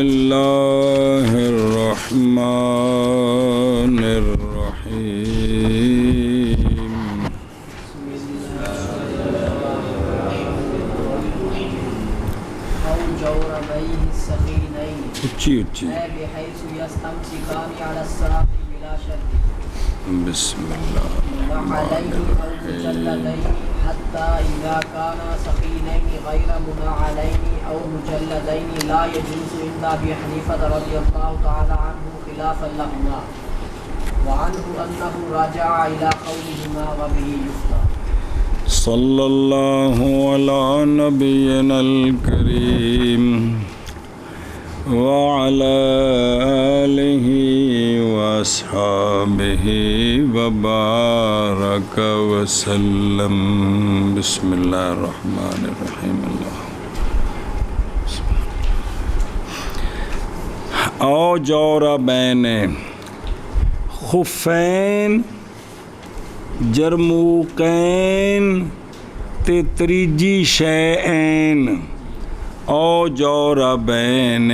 اللہ الرحمن الرحیم اچھی بسم اللہ الرحمن الرحیم حتى إذا كانا سخينين غير مناعلين أو مجلدين لا يجوز عند أبي حنيفة رضي الله تعالى عنه خلافا لهما وعنه أنه رجع إلى قولهما وبه يفتى. صلى الله على نبينا الكريم وعلى آله وأصحابه وبارك وسلم. بسم الله الرحمن الرحيم. او جوربین خفین جرموقین تے تریجی شیئین او جوربین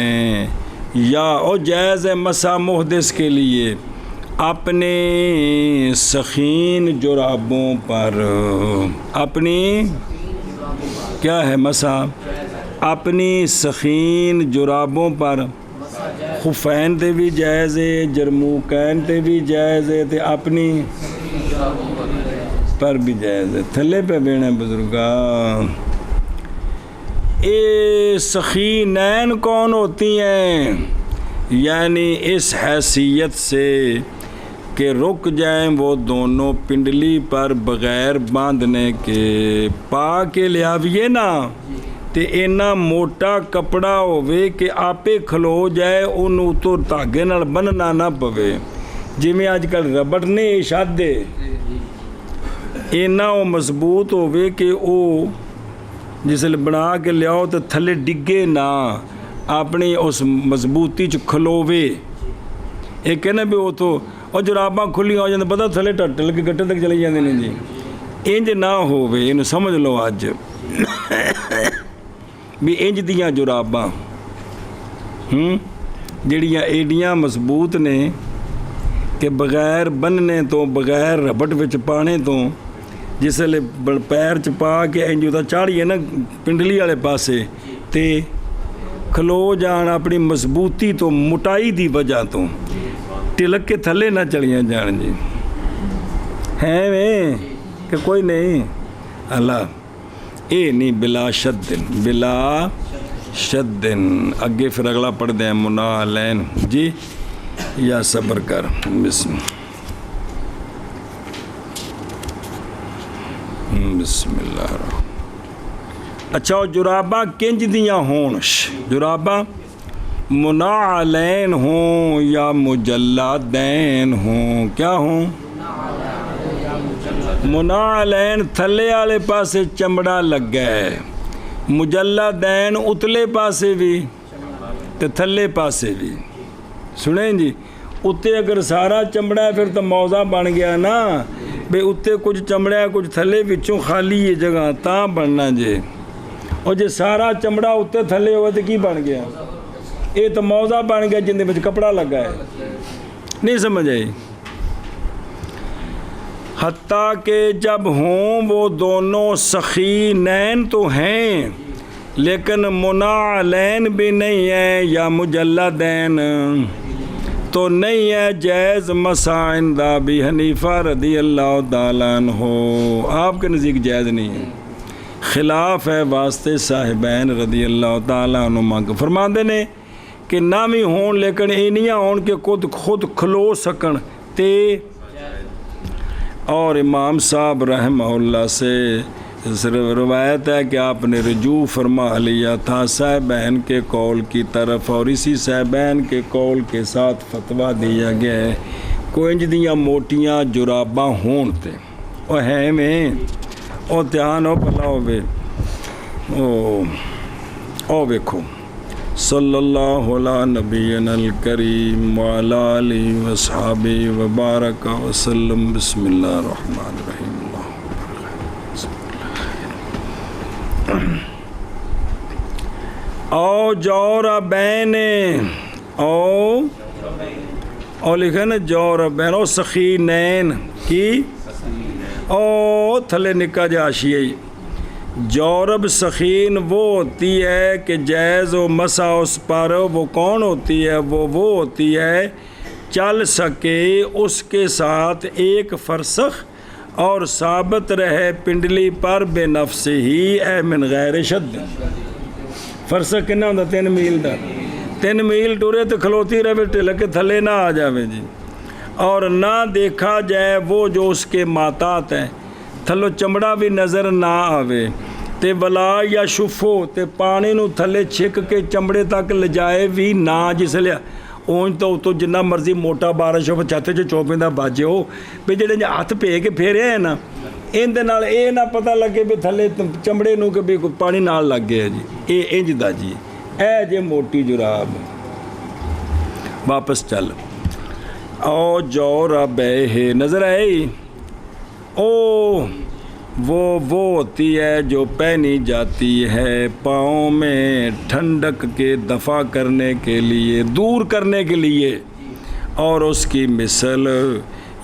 یا او جائز مسا محدث کے لیے اپنے سخین جرابوں پر اپنی کیا ہے مسا اپنی سخین جرابوں پر خفین تے بھی جائز ہے جرموقین تے بھی جائز ہے تے اپنی پر بھی جائز ہے. تھلے پہ بینے بزرگا اے سخینین کون ہوتی ہیں؟ یعنی اس حیثیت سے کہ رک جائیں وہ دونوں پنڈلی پر بغیر باندھنے کے پا کے لیاویے نا تے اینا موٹا کپڑا ہوئے کہ آپے کھلو جائے انہوں تو تاگے نال بننا نہ پوے جی میں آج کل ربڑ نے شادے اینا وہ مضبوط ہوئے کہ او جس لئے بنا کے لیاؤ تو تھلے ڈگے نہ اپنی اس مضبوطی چ کھلووے ایک کہنا بھی وہ تو اور جراباں کھلی ہو جاندے پتہ تھلے ٹل کے گٹے تک چلے جاندے نہیں جی انج نہ ہووے انہوں سمجھ لو آج بھی انج دیاں جراباں جڑیاں ایڈیاں مضبوط نے کہ بغیر بننے تو بغیر ربٹ وچ پانے تو جس لئے پیر چ پا کے انجو تا چاڑیے نا پنڈلی والے پاسے تے کھلو جان اپنی مضبوطی تو مٹائی دی وجہ تو ٹلک کے تھلے نہ چڑیاں جان جی ہیں میں کہ کوئی نہیں اللہ اے نہیں بلا شدن اگے پھر اگلا پڑھ دیں مناعلین جی یا صبر کر بسم اللہ الرحمن. اچھا جراباں کنج دیاں ہون جراباں مناعلین ہوں یا مجلدین ہوں کیا ہوں مناعلین تھلے والے پاسے چمڑا لگ گئے مجلدین اتلے پاسے بھی تے تھلے پاسے بھی سنیں جی اتے اگر سارا چمڑا ہے پھر تو موضع بن گیا نا بے اتے کچھ چمڑا ہے کچھ تھلے بچوں خالی یہ جگہ تاں بننا جے اور جے سارا چمڑا اتے تھلے ہوئے تو کی بن گیا یہ تو موضع بن گیا جن دے بچ کپڑا لگا ہے نہیں سمجھ آئی. حتیٰ کہ جب ہوں وہ دونوں سخینین تو ہیں لیکن مناعلین بھی نہیں ہیں یا مجلدین تو نہیں ہے جائز مسا عند ابی حنیفہ رضی اللہ تعالیٰ عنہ آپ کے نزدیک جائز نہیں ہے خلاف ہے واسطے صاحبین رضی اللہ تعالیٰ عنہ فرماندے نے کہ نامی ہون لیکن اینیاں ہون کہ خود کھلو سکن تے اور امام صاحب رحمہ اللہ سے روایت ہے کہ آپ نے رجوع فرما لیا تھا صاحبین کے قول کی طرف اور اسی صاحبین کے قول کے ساتھ فتویٰ دیا گیا ہے کوئی انج دیاں موٹیاں جراباں ہون تے او ہے میں او دھیان ہو پلا ہوئے او بیکھو صلی اللہ علیہ نبینا الکریم وعلی آلہ وصحابہ وبارک وسلم. بسم اللہ الرحمن الرحیم. او جوربین او لکھا نا جوربین او سخینین کی او تھلے نکا جاشی جورب سخین وہ ہوتی ہے کہ جیز و مسا اس پر، وہ کون ہوتی ہے؟ وہ ہوتی ہے چل سکے اس کے ساتھ ایک فرسخ اور ثابت رہے پنڈلی پر بے نفس ہی اے من غیر شد۔ فرسخ کنا ہوتا 3 میل دا، 3 میل ٹورے تو کھلوتی رہے ٹلک کے تھلے نہ آ جاوے جی، اور نہ دیکھا جائے وہ جو اس کے ماتات ہیں، تھلو چمڑا بھی نظر نہ آوے تے ولا یا شفو تے پانی نو تھلے چھک کے چمڑے تک لجائے بھی نہ، جس لئے اونج تو جنہ مرضی موٹا بارش ہو چاہتے جو چوپیں دا باجے ہو بھی جڑے ہاتھ پہ کے پھیرے ہیں نا، ان دے نال اے نہ پتہ لگے بھی تھلے چمڑے نو کہ بھی پانی نال لگ گیا جی، اے انج دا جی، اے جے موٹی جراب۔ واپس چل او جوربہ نظر آئی، او وہ ہوتی ہے جو پہنی جاتی ہے پاؤں میں ٹھنڈک کے دفع کرنے کے لیے، دور کرنے کے لیے، اور اس کی مثل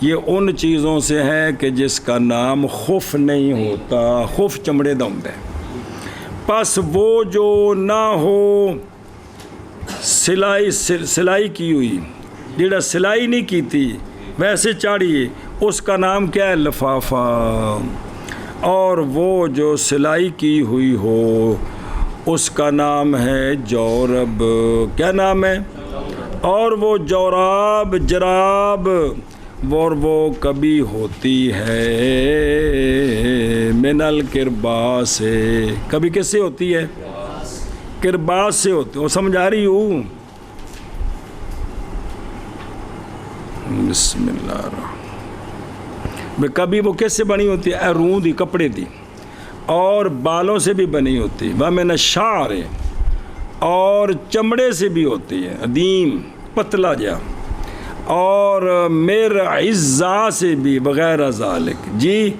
یہ ان چیزوں سے ہے کہ جس کا نام خف نہیں ہوتا، خف چمڑے دا ہوندا ہے۔ پس وہ جو نہ ہو سلائی کی ہوئی، جڑا سلائی نہیں کیتی ویسے چاڑیے، اس کا نام کیا ہے؟ لفافہ۔ اور وہ جو سلائی کی ہوئی ہو اس کا نام ہے جورب۔ کیا نام ہے؟ اور وہ جوراب جراب وہ کبھی ہوتی ہے من الکرباس سے، کبھی کس سے ہوتی ہے؟ کرباس سے ہوتی ہے۔ وہ سمجھ آ رہی ہوں؟ بسم اللہ الرحمن۔ کبھی وہ کس سے بنی ہوتی ہے؟ رون دی، کپڑے دی، اور بالوں سے بھی بنی ہوتی ہے، وَمِنَ الشَّعْرِ، اور چمڑے سے بھی ہوتی ہے، عدیم پتلا جا، اور مرعزہ سے بھی، وغیرہ ذالک جی۔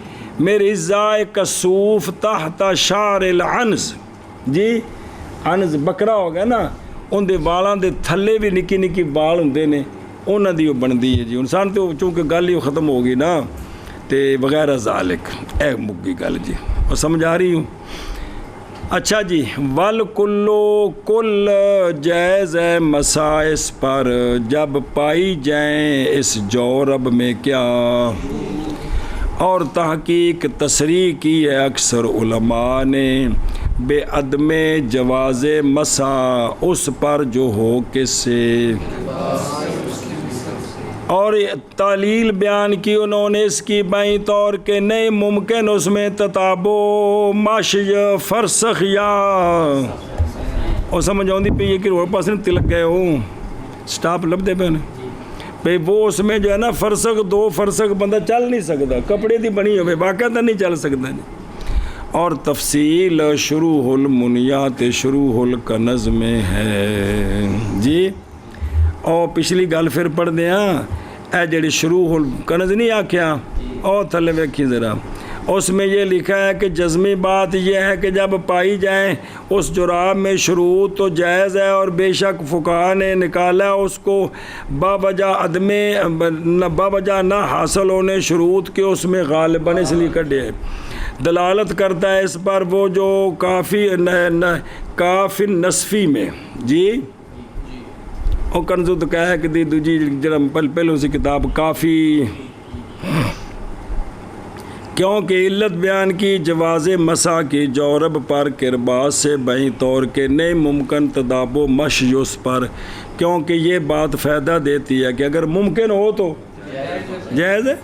مرعزہ کسوف تحت شعر العنز جی، عنز بکرا ہو گیا نا، ان دے والاں دے تھلے بھی نکی نکی وال ہوندے نے، انہاں دی وہ بندی ہے جی۔ انسان تو چونکہ گل ہی ختم ہو گئی نا، تے وغیرہ ذالک، اے مگی گل جی، اور سمجھ آ رہی ہوں؟ اچھا جی، والکلو کل جائز ہے مسائس پر جب پائی جائیں اس جورب میں کیا، اور تحقیق تصریح کی ہے اکثر علماء نے بے عدم جواز مسا اس پر جو ہو کس سے، اور تعلیل بیان کی انہوں نے اس کی بائیں طور کہ نہیں ممکن اس میں تتابو ماشی فرسخ یا، اور سمجھ آؤں دی پہ یہ کہ روڑ پاس نے تلک گئے ہوں سٹاپ لب دے پہنے پہ، وہ اس میں جو ہے نا فرسخ 2 فرسخ بندہ چل نہیں سکتا، کپڑے دی بنی ہوئے باقاعدہ نہیں چل سکتا جی۔ اور تفصیل شروح المنیات شروح الکنز میں ہے جی۔ اور پچھلی گل پھر پڑھ دیاں، اے جڑی شروح الکنز نہیں آکھیا، اور تھلے ویکھی ذرا، اس میں یہ لکھا ہے کہ جزمی بات یہ ہے کہ جب پائی جائیں اس جراب میں شروط تو جائز ہے، اور بے شک فقہاء نے نکالا اس کو باوجہ نہ حاصل ہونے شروط کے اس میں غالباً اس لیے کڈے ہے، دلالت کرتا ہے اس پر وہ جو کافی نصفی میں جی، اور کنزو تو کہا ہے کہ دوجی جرم پہلوں سے کتاب کافی، کیونکہ علت بیان کی جواز مسا کی جورب پر کرباس سے بائیں طور کے نہیں ممکن تداب و مشی اس پر، کیونکہ یہ بات فائدہ دیتی ہے کہ اگر ممکن ہو تو جائز ہے،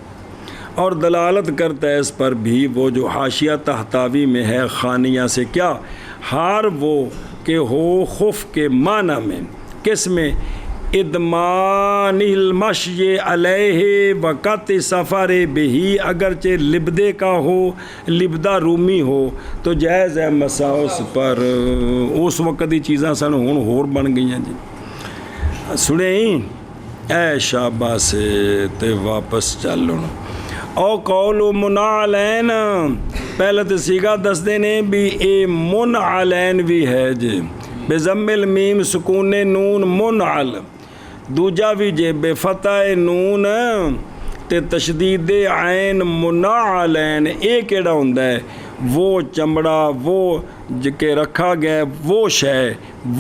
اور دلالت کرتا ہے اس پر بھی وہ جو حاشیہ تحتاوی میں ہے خانیہ سے کیا، ہار وہ کہ ہو خف کے معنی میں، کس میں؟ ادمان المشی علیہ وقت سفر بہی، اگرچہ لبدے کا ہو، لبدہ رومی ہو تو جائز ہے مسا اس پر، اس وقت ہی چیزاں سن ہون ہور بن گئی ہیں جی۔ سنیں اے شابہ سے تے واپس چلو، او قول منعلین، پہلے تو سیگا دس دینے بھی اے منعلین بھی ہے جی، بضم المیم سکون نون منعل، دوجا بھی جے بے فتح نون تے تشدید عین منعلین، اے کیڑا ہوندا ہے؟ وہ چمڑا، وہ کہ رکھا گیا، وہ شے،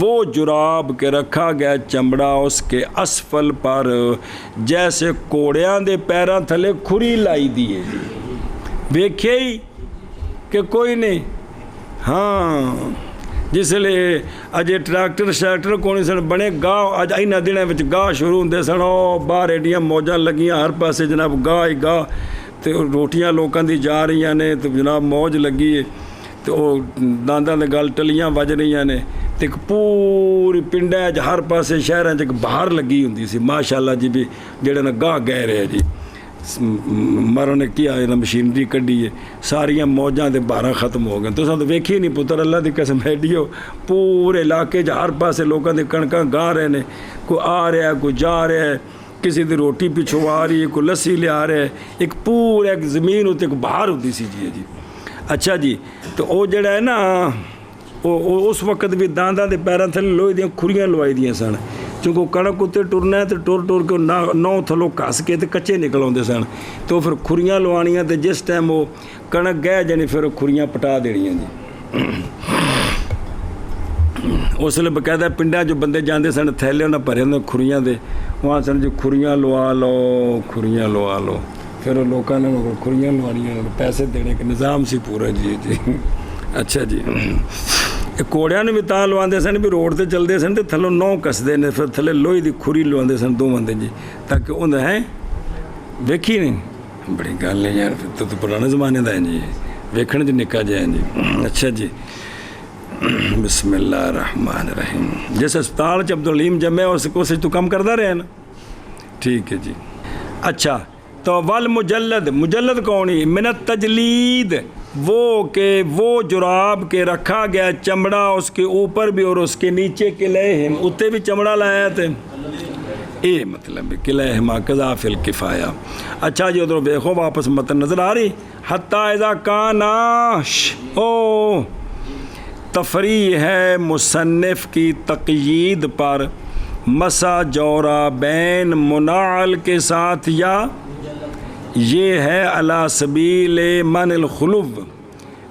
وہ جراب کے رکھا گیا چمڑا اس کے اسفل پر، جیسے کوڑیاں دے پیراں تھلے کھری لائی دیے جی، ویکھے ہی کہ کوئی نہیں۔ ہاں جس لئے اجے ٹریکٹر کونی سن بنے گاہ، اج اینا دنوں وچ گاہ شروع ہوندے سن، باہر ایڈیاں موجاں لگیاں ہر پاسے جناب گاہ ہی گاہ، تے روٹیاں لوکاں دی جا رہی نے، تو جناب موج لگی ہے، تو وہ دانداں دے گل ٹلیاں وج رہی نے، تے پوری پنڈاں وچ ہر پاسے شہراں وچ باہر لگی ہوندی سی ماشاءاللہ جی، بھی جڑے نا گاہ گئے رہے جی، مرن نے کیا ہے نا مشینری کڈی ہے، ساریاں موجاں دے بارہ ختم ہو گئے، تو سن تو ویکھی نہیں پتر اللہ دی قسم ایڈیو، پورے علاقے ہر پاسے لوکاں دے کنکاں گاہ رہے نے، کوئی آ رہا ہے کوئی جا رہا ہے، کسی دی روٹی پچھو آ رہی ہے، کوئی لسی لے آ رہا ہے، ایک پورے ایک زمین ہوتی ایک باہر ہوتی سی جی۔ اچھا جی، تو وہ جڑا ہے نا اس وقت بھی دانداں دے پیراں تھلے لوہے دیاں کھریاں لوائی دیاں سن، چونکہ کنک اتنے ٹرنا ہے تو ٹر کے نو تھلوں کس کے تے کچے نکل آتے سن، تو پھر کھریاں لوانیاں تے جس ٹائم وہ کنک گئے جانی پھر کھریاں پٹا دینیاں جی۔ اس لیے باقاعدہ پنڈاں جو بندے جاندے سن تھیلے انہیں بھرے ہوندے کھریاں دے، وہاں سن جو کھریاں لوا لو، کھریاں لوا لو، پھر وہ لوگوں نے کھریاں لوانیاں پیسے دینے کے نظام سی پورا جی۔ اچھا جی، کوڑیاں نے بھی تاں لواندے سن بھی روڈ تے چلدے سن تے تھلوں نو کسدے نے، پھر تھلے لوہے دی کھری لواندے سن دو بندے جی، تاکہ انہیں ہیں ویکھی نہیں، بڑی گل ہے یار، تو پرانے زمانے دا ہے جی، ویکھن جو نکا جائیں جی۔ اچھا جی، بسم اللہ الرحمن الرحیم۔ جس اسپتال چ عبدالعلیم جمع اس تو کم کردا رہے نا، ٹھیک ہے جی۔ اچھا تو والمجلد، مجلد کون ہی؟ من التجلید، وہ کہ وہ جراب کے رکھا گیا چمڑا اس کے اوپر بھی اور اس کے نیچے قلعہم، اتے بھی چمڑا لایا تھے، اے مطلب قلعہما قضا فی الکفایہ۔ اچھا جی ادھر دیکھو واپس متن نظر آ رہی، حتی اذا کاناش، او تفریح ہے مصنف کی تقیید پر، مسا جورا بین منعل کے ساتھ، یا یہ ہے علی سبیل من الخلو،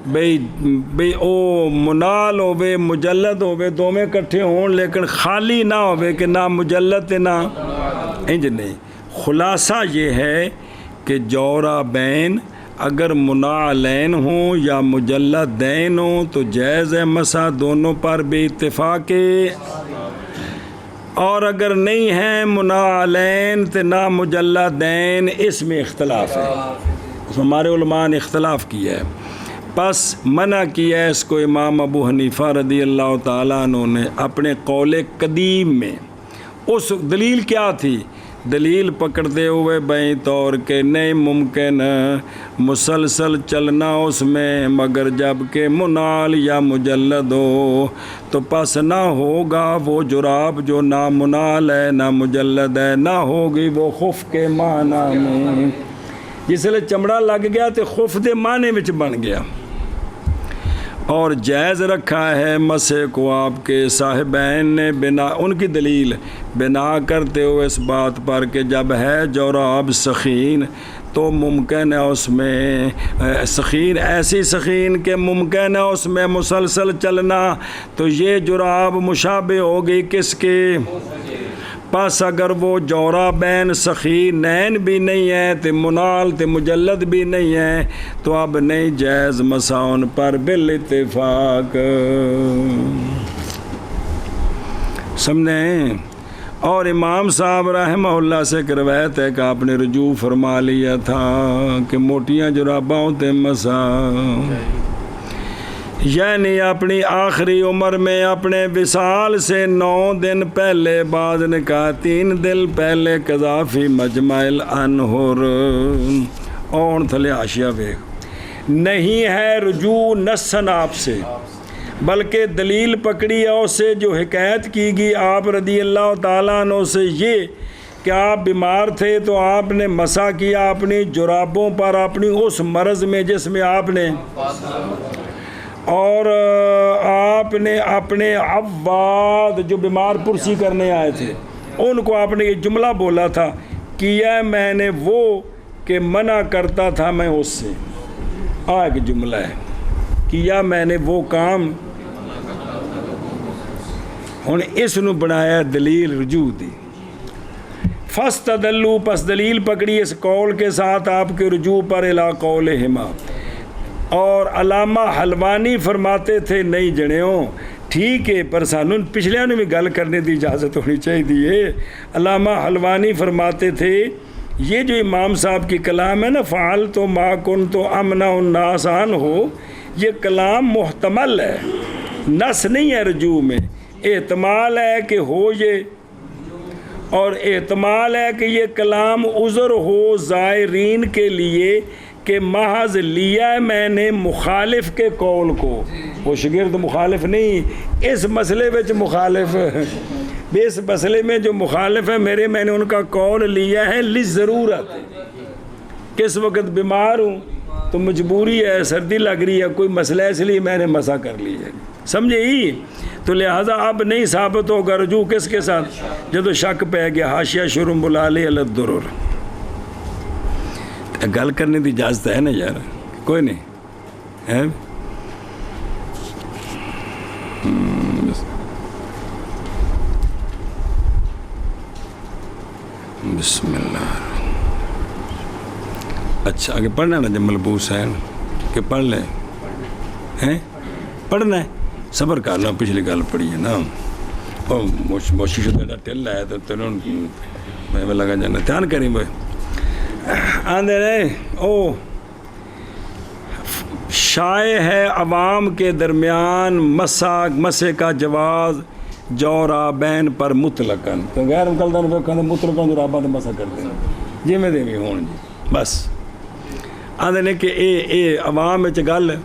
بے او منال ہوئے مجلد ہوئے دو میں کٹھے ہوں لیکن خالی نہ ہوئے کہ نہ مجلد نہ انج نہیں۔ خلاصہ یہ ہے کہ جورا بین اگر منعلین ہوں یا مجلدین ہوں تو جائز ہے مسا دونوں پر بے اتفاق، اور اگر نہیں ہیں منعلین تو نہ مجلدین، اس میں اختلاف ہے، اس میں ہمارے علماء نے اختلاف کیا ہے، پس منع کیا ہے اس کو امام ابو حنیفہ رضی اللہ تعالیٰ عنہ نے اپنے قول قدیم میں۔ اس دلیل کیا تھی؟ دلیل پکڑتے ہوئے بیں طور کہ نہیں ممکن مسلسل چلنا اس میں مگر جب کہ منال یا مجلد ہو، تو پس نہ ہوگا وہ جراب جو نہ منال ہے نہ مجلد ہے، نہ ہوگی وہ خف کے معنی میں، جس لئے چمڑا لگ گیا تو خف دے معنی وچ بن گیا۔ اور جائز رکھا ہے مسے کو آپ کے صاحبین نے بنا، ان کی دلیل بنا کرتے ہوئے اس بات پر کہ جب ہے جوراب سخین تو ممکن ہے اس میں سخین، ایسی سخین کہ ممکن ہے اس میں مسلسل چلنا، تو یہ جراب مشابہ ہوگی کس کے؟ پس اگر وہ جورابین سخینین بھی نہیں ہے تو منال تو مجلد بھی نہیں ہے تو اب نہیں جائز مساؤن پر بالاتفاق، سمجھیں؟ اور امام صاحب رحمہ اللہ سے ایک روایت ہے کہ آپ نے رجوع فرما لیا تھا کہ موٹیاں جراباں ہوتے مسا، یعنی اپنی آخری عمر میں اپنے وصال سے 9 دن پہلے، بعض نے کہا 3 دن پہلے، قضا فی مجمع الانہر، اور تھلے حاشیہ ویکھ، نہیں ہے رجوع نصاً آپ سے، بلکہ دلیل پکڑی ہے اس سے جو حکایت کی گئی آپ رضی اللہ تعالیٰ عنہ سے، یہ کہ آپ بیمار تھے تو آپ نے مسا کیا اپنی جرابوں پر اپنی اس مرض میں جس میں آپ نے، اور آپ نے اپنے عواد جو بیمار پرسی کرنے آئے تھے ان کو آپ نے یہ جملہ بولا تھا، کیا میں نے وہ کہ منع کرتا تھا میں اس سے. ایک جملہ ہے، کیا میں نے وہ کام. ہن اس نو بنایا دلیل رجوع دی. فاستدلوا، پس دلیل پکڑی اس قول کے ساتھ آپ کے رجوع پر الی قولہما. اور علامہ حلوانی فرماتے تھے نہیں جنیوں ٹھیک ہے، پر سانوں پچھلیاں نے بھی گل کرنے دی اجازت ہونی چاہیے. علامہ حلوانی فرماتے تھے یہ جو امام صاحب کی کلام ہے نا، فعل تو ما کن تو امنا الناس ہو، یہ کلام محتمل ہے، نص نہیں ہے رجوع میں. احتمال ہے کہ ہو یہ، اور احتمال ہے کہ یہ کلام عذر ہو زائرین کے لیے کہ محض لیا ہے میں نے مخالف کے قول کو. وہ شگرد مخالف نہیں، اس مسئلے میں مخالف، اس مسئلے میں جو مخالف ہے میں نے ان کا قول لیا ہے لِلضرورت. کس وقت بیمار ہوں تو مجبوری ہے، سردی لگ رہی ہے، کوئی مسئلہ ہے، اس لیے میں نے مسح کر لی ہے. سمجھے ہی؟ تو لہٰذا اب نہیں ثابت ہوگا رجوع کس کے ساتھ جب شک پہ گیا. حاشیہ شرم بلالِ الدرر. گل کرنے کی اجازت ہے نا یار؟ کوئی نہیں ہے. بسم اللہ. اچھا آگے پڑھنا نا جب ملبوس ہے کہ پڑھ لیں ہیں، پڑھنا ہے، صبر کرنا. پچھلی گل پڑھی ہے نا، موشی شدہ ٹل ہے تو تینوں میں لگا جانا دھیان کریں بھائی. آندے رہے او شائع ہے عوام کے درمیان مسے کا جواز جورابین پر مطلقاً. تو غیر مقلدان پہ کہتے مطلقاً جورابان تو مسا کرتے ہیں جی میں دے بھی ہون جی بس. آندے نے کہ اے عوام میں گل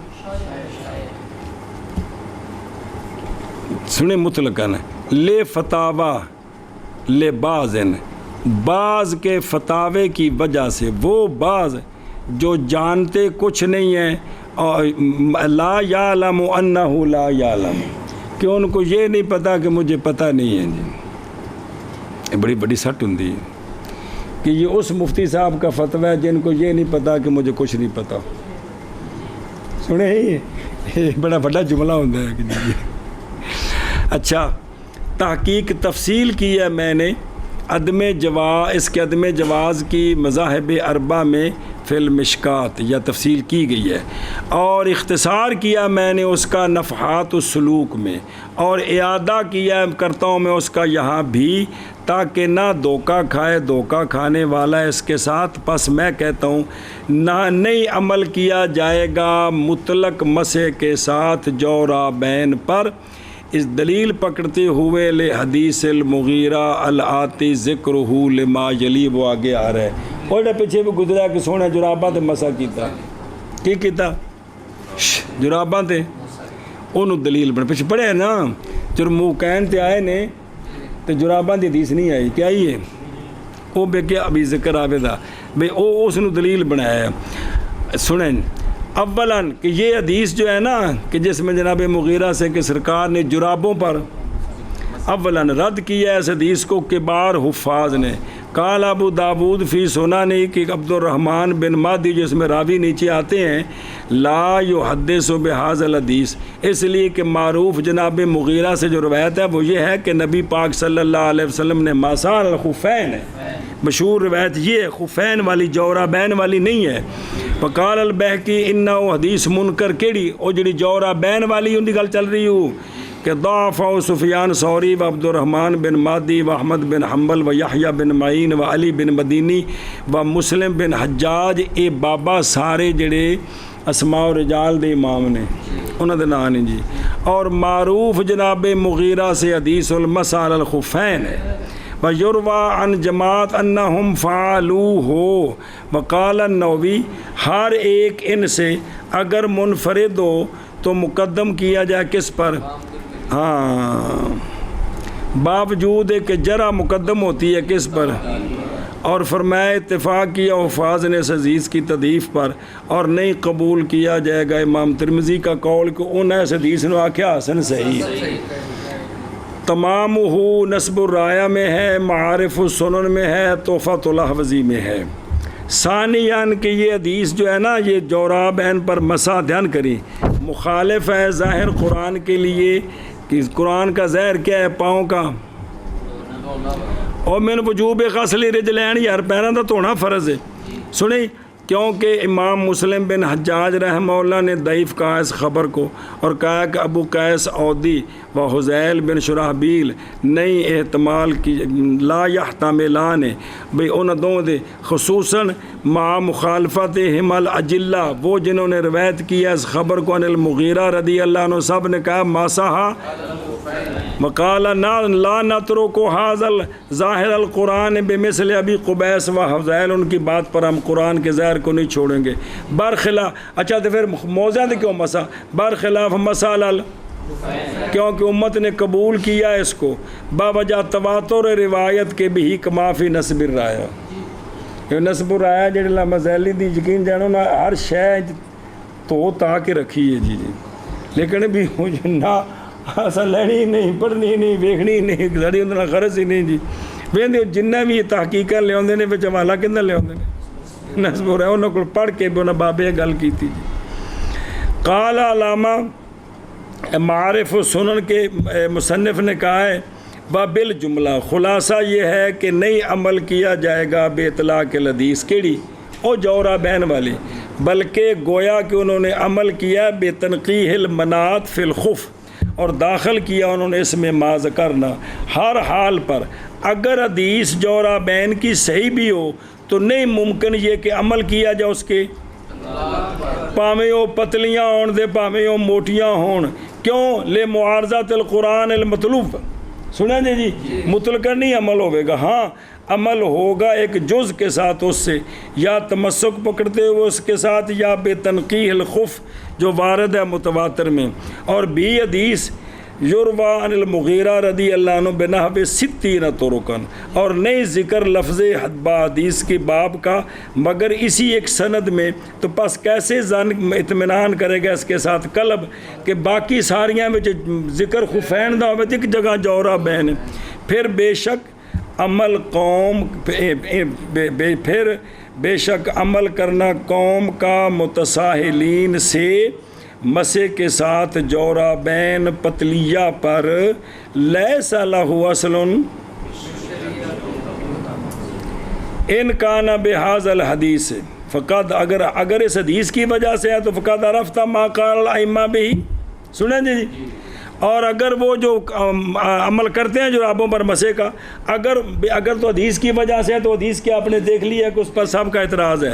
سنے مطلقاً لے فتاوا لے بعضن، بعض کے فتاوے کی وجہ سے، وہ بعض جو جانتے کچھ نہیں ہیں، اور لا یعلم انہ لا یعلم، کہ ان کو یہ نہیں پتا کہ مجھے پتہ نہیں ہے جی. یہ بڑی بڑی سٹ ہوں کہ یہ اس مفتی صاحب کا فتویٰ ہے جن کو یہ نہیں پتا کہ مجھے کچھ نہیں پتا. سنے یہ بڑا بڑا جملہ ہوتا ہے کہ جی. اچھا تحقیق تفصیل کی ہے میں نے اس کے عدم جواز کی مذاہب اربعہ میں فی المشکات یا تفصیل کی گئی ہے، اور اختصار کیا میں نے اس کا نفحات السلوک میں، اور اعادہ کیا کرتا ہوں میں اس کا یہاں بھی، تاکہ نہ دھوکہ کھائے دھوکہ کھانے والا اس کے ساتھ. پس میں کہتا ہوں نہیں عمل کیا جائے گا مطلق مسح کے ساتھ جورابین پر، اس دلیل پکڑتے ہوئے لے حدیث المغیرہ الآتی ذکرہ لما یلی. وہ آگے آ رہا ہے اور پیچھے بھی گزرا کہ سونے جراباں تے مسح کیتا. کی کیتا؟ جراباں تے انہوں دلیل بنا پیچھے پڑھے نا. جرموکین تے آئے نے تے جراباں دی حدیث نہیں آئی، کیا آئی ہے؟ وہ بے کیا ابھی ذکر آوے دا بے او اس نے دلیل بنایا ہے. سنیں اولاً کہ یہ حدیث جو ہے نا کہ جس میں جناب مغیرہ سے کہ سرکار نے جرابوں پر اولاً رد کیا ہے اس حدیث کو کبار حفاظ نے. قال ابو داود فی سننہ کہ عبد الرحمن بن مہدی جس میں راوی نیچے آتے ہیں لا یحدث بہذا الحدیث، اس لیے کہ معروف جناب مغیرہ سے جو روایت ہے وہ یہ ہے کہ نبی پاک صلی اللہ علیہ وسلم نے مسح الخفین ہے. مشہور روایت یہ ہے، خفین والی جورابین والی نہیں ہے. وقال البیہقی انہ حدیث منکر کیڑی او جڑی جورابین والی ان دی گل چل رہی ہو کہ ضعف سفیان ثوری و عبد الرحمن بن مہدی و احمد بن حنبل و یحییٰ بن معین و علی بن مدینی و مسلم بن حجاج. اے بابا سارے جڑے اسماء و رجال دے امام نے انہوں دے نام نہیں جی. اور معروف جناب مغیرہ سے حدیث المسح علی الخفین ہے. وَيُرْوَى عَنْ جماعت أَنَّهُمْ فَعَلُوهُ وَقَالَ النَّوَوِي، ہر ایک ان سے اگر منفرد ہو تو مقدم کیا جائے کس پر؟ ہاں باوجود ہے کہ جرح مقدم ہوتی ہے کس پر؟ اور فرمایا اتفاق کیا حفاظ نے اس حدیث کی تضعیف پر اور نہیں قبول کیا جائے گا امام ترمذی کا قول کہ انہیں اس حدیث نے آخیا حسن صحیح. تمام ہو نصب الرایہ میں ہے، معارف السنن میں ہے، تحفۃ الحوزی میں ہے. ثانیاً کہ یہ حدیث جو ہے نا یہ جورابین پر مسا دھیان کری مخالف ہے ظاہر قرآن کے لیے کہ قرآن کا ظاہر کیا ہے پاؤں کا اور من وجوب غسل رجلین یار پیروں کا دھونا فرض ہے. سنیں کیونکہ امام مسلم بن حجاج رحمہ اللہ نے ضعیف کہا اس خبر کو اور کہا کہ ابو قیس عودی و حذیل بن شرحبیل نہیں احتمال کی لا یحتملان بھئی ان دوں دے خصوصاً مع مخالفت ہمل اجلہ وہ جنہوں نے روایت کیا اس خبر کو عن المغیرہ رضی اللہ عنہ سب نے کہا ماسہا وقال لا نترک حاضل ظاہر القرآن بمثل ابی قبیس و حذیل. ان کی بات پر ہم قرآن کے ظاہر کو نہیں چھوڑیں گے برخلاف. اچھا تو پھر موضع دے کیوں مسا برخلاف مسال کیونکہ امت نے قبول کیا اس کو باوجہ تواتر روایت کے بھی کمافی نصب الرایہ. یہ نصب الرایہ جڑا مزیلی دی یقین جانو نا ہر شے تو تا کے رکھی ہے جی لیکن بھی نہ اصل لینی نہیں پڑھنی نہیں ویکھنی نہیں ساری اندر غرض ہی نہیں جی ویندے جنہ بھی تحقیقاں لے آندے نے وچ حوالہ کندہ لے آندے نے نصب ہو رہا ہے انہوں کو پڑھ کے بھی انہوں بابے گل کی تھی جی. قال علامہ معارف و سنن کے مصنف نے کہا ہے بابل جملہ خلاصہ یہ ہے کہ نہیں عمل کیا جائے گا بے اطلاق الحدیث کیڑی او جورابین والی بلکہ گویا کہ انہوں نے عمل کیا بے تنقیح المنات فی الخف اور داخل کیا انہوں نے اس میں ما ذکرنا. ہر حال پر اگر حدیث جورابین کی صحیح بھی ہو تو نہیں ممکن یہ کہ عمل کیا جائے اس کے پاویں وہ پتلیاں ہون دے پاویں وہ موٹیاں ہون. کیوں لے معارضات القرآن المطلوب سنیں جی مطلقاً نہیں عمل ہوئے گا. ہاں عمل ہوگا ایک جز کے ساتھ اس سے یا تمسک پکڑتے ہوئے اس کے ساتھ یا بے تنقیح الخف جو وارد ہے متواتر میں. اور بھی حدیث یرویٰ عن المغیرہ رضی اللہ عنہ بنحو 60 طرقاً اور نہیں ذکر لفظ حدیث کی باب کا مگر اسی ایک سند میں تو پس کیسے اطمینان کرے گا اس کے ساتھ قلب کہ باقی ساریاں میں ذکر خفین دا ہوئے ایک جگہ جورابین ہے. پھر بے شک عمل قوم پھر بے شک عمل کرنا قوم کا متساہلین سے مسے کے ساتھ جورابین پتلیہ پر لیس لہ اصل ان کان بہذا الحدیث فقط اگر اس حدیث کی وجہ سے ہے تو فقط عرفت ما قال الائمہ بھی سنیں جی. اور اگر وہ جو عمل کرتے ہیں جرابوں پر مسے کا اگر تو حدیث کی وجہ سے ہے تو حدیث کی آپ نے دیکھ لی ہے کہ اس پر سب کا اعتراض ہے.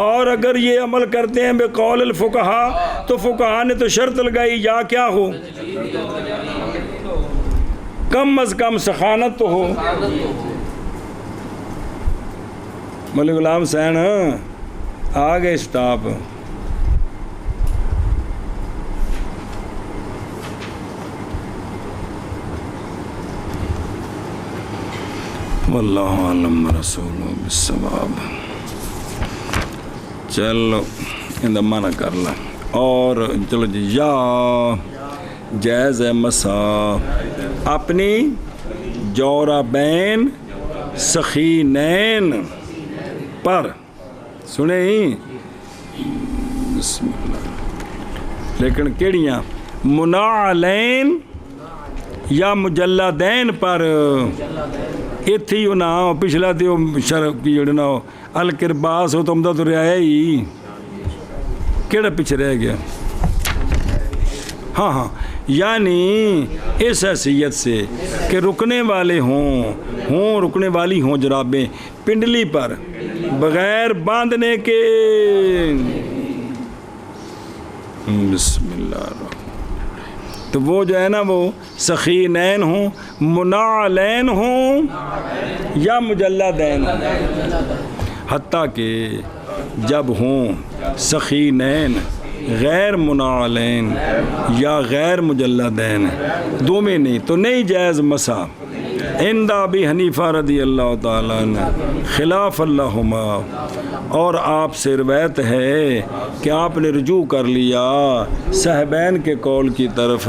اور اگر یہ عمل کرتے ہیں بقول الفقہاء تو فقہاء نے تو شرط لگائی یا کیا ہو کم از کم سخانت تو ہو. مولوی غلام حسین آ گئے اسٹاپ. واللہ عالم رسول بالصواب. چلو ان مانا کر لا اور چلو جی یا جائز ہے مسا اپنی جورابین سخینین پر سنیں بسم اللہ لیکن کیڑیاں منعلین یا مجلدین پر اتھی نہ پچھلا تو شرف کی جڑنا ہو الکرباس ہو تم تو رہا ہی کیڑا پیچھے رہ گیا. ہاں یعنی اس حیثیت سے کہ رکنے والے ہوں رکنے والی ہوں جرابیں پنڈلی پر بغیر باندھنے کے. بسم اللہ الرحمن تو وہ جو ہے نا وہ سخینین ہوں منعلین ہوں یا مجلدین حتیٰ کہ جب ہوں سخینین غیر منعلین یا غیر مجلدین دو میں نہیں تو نہیں جائز مسا عند ابی حنیفہ رضی اللہ تعالیٰ عنہ خلاف اللہما، اور آپ سے روایت ہے کہ آپ نے رجوع کر لیا صاحبین کے قول کی طرف،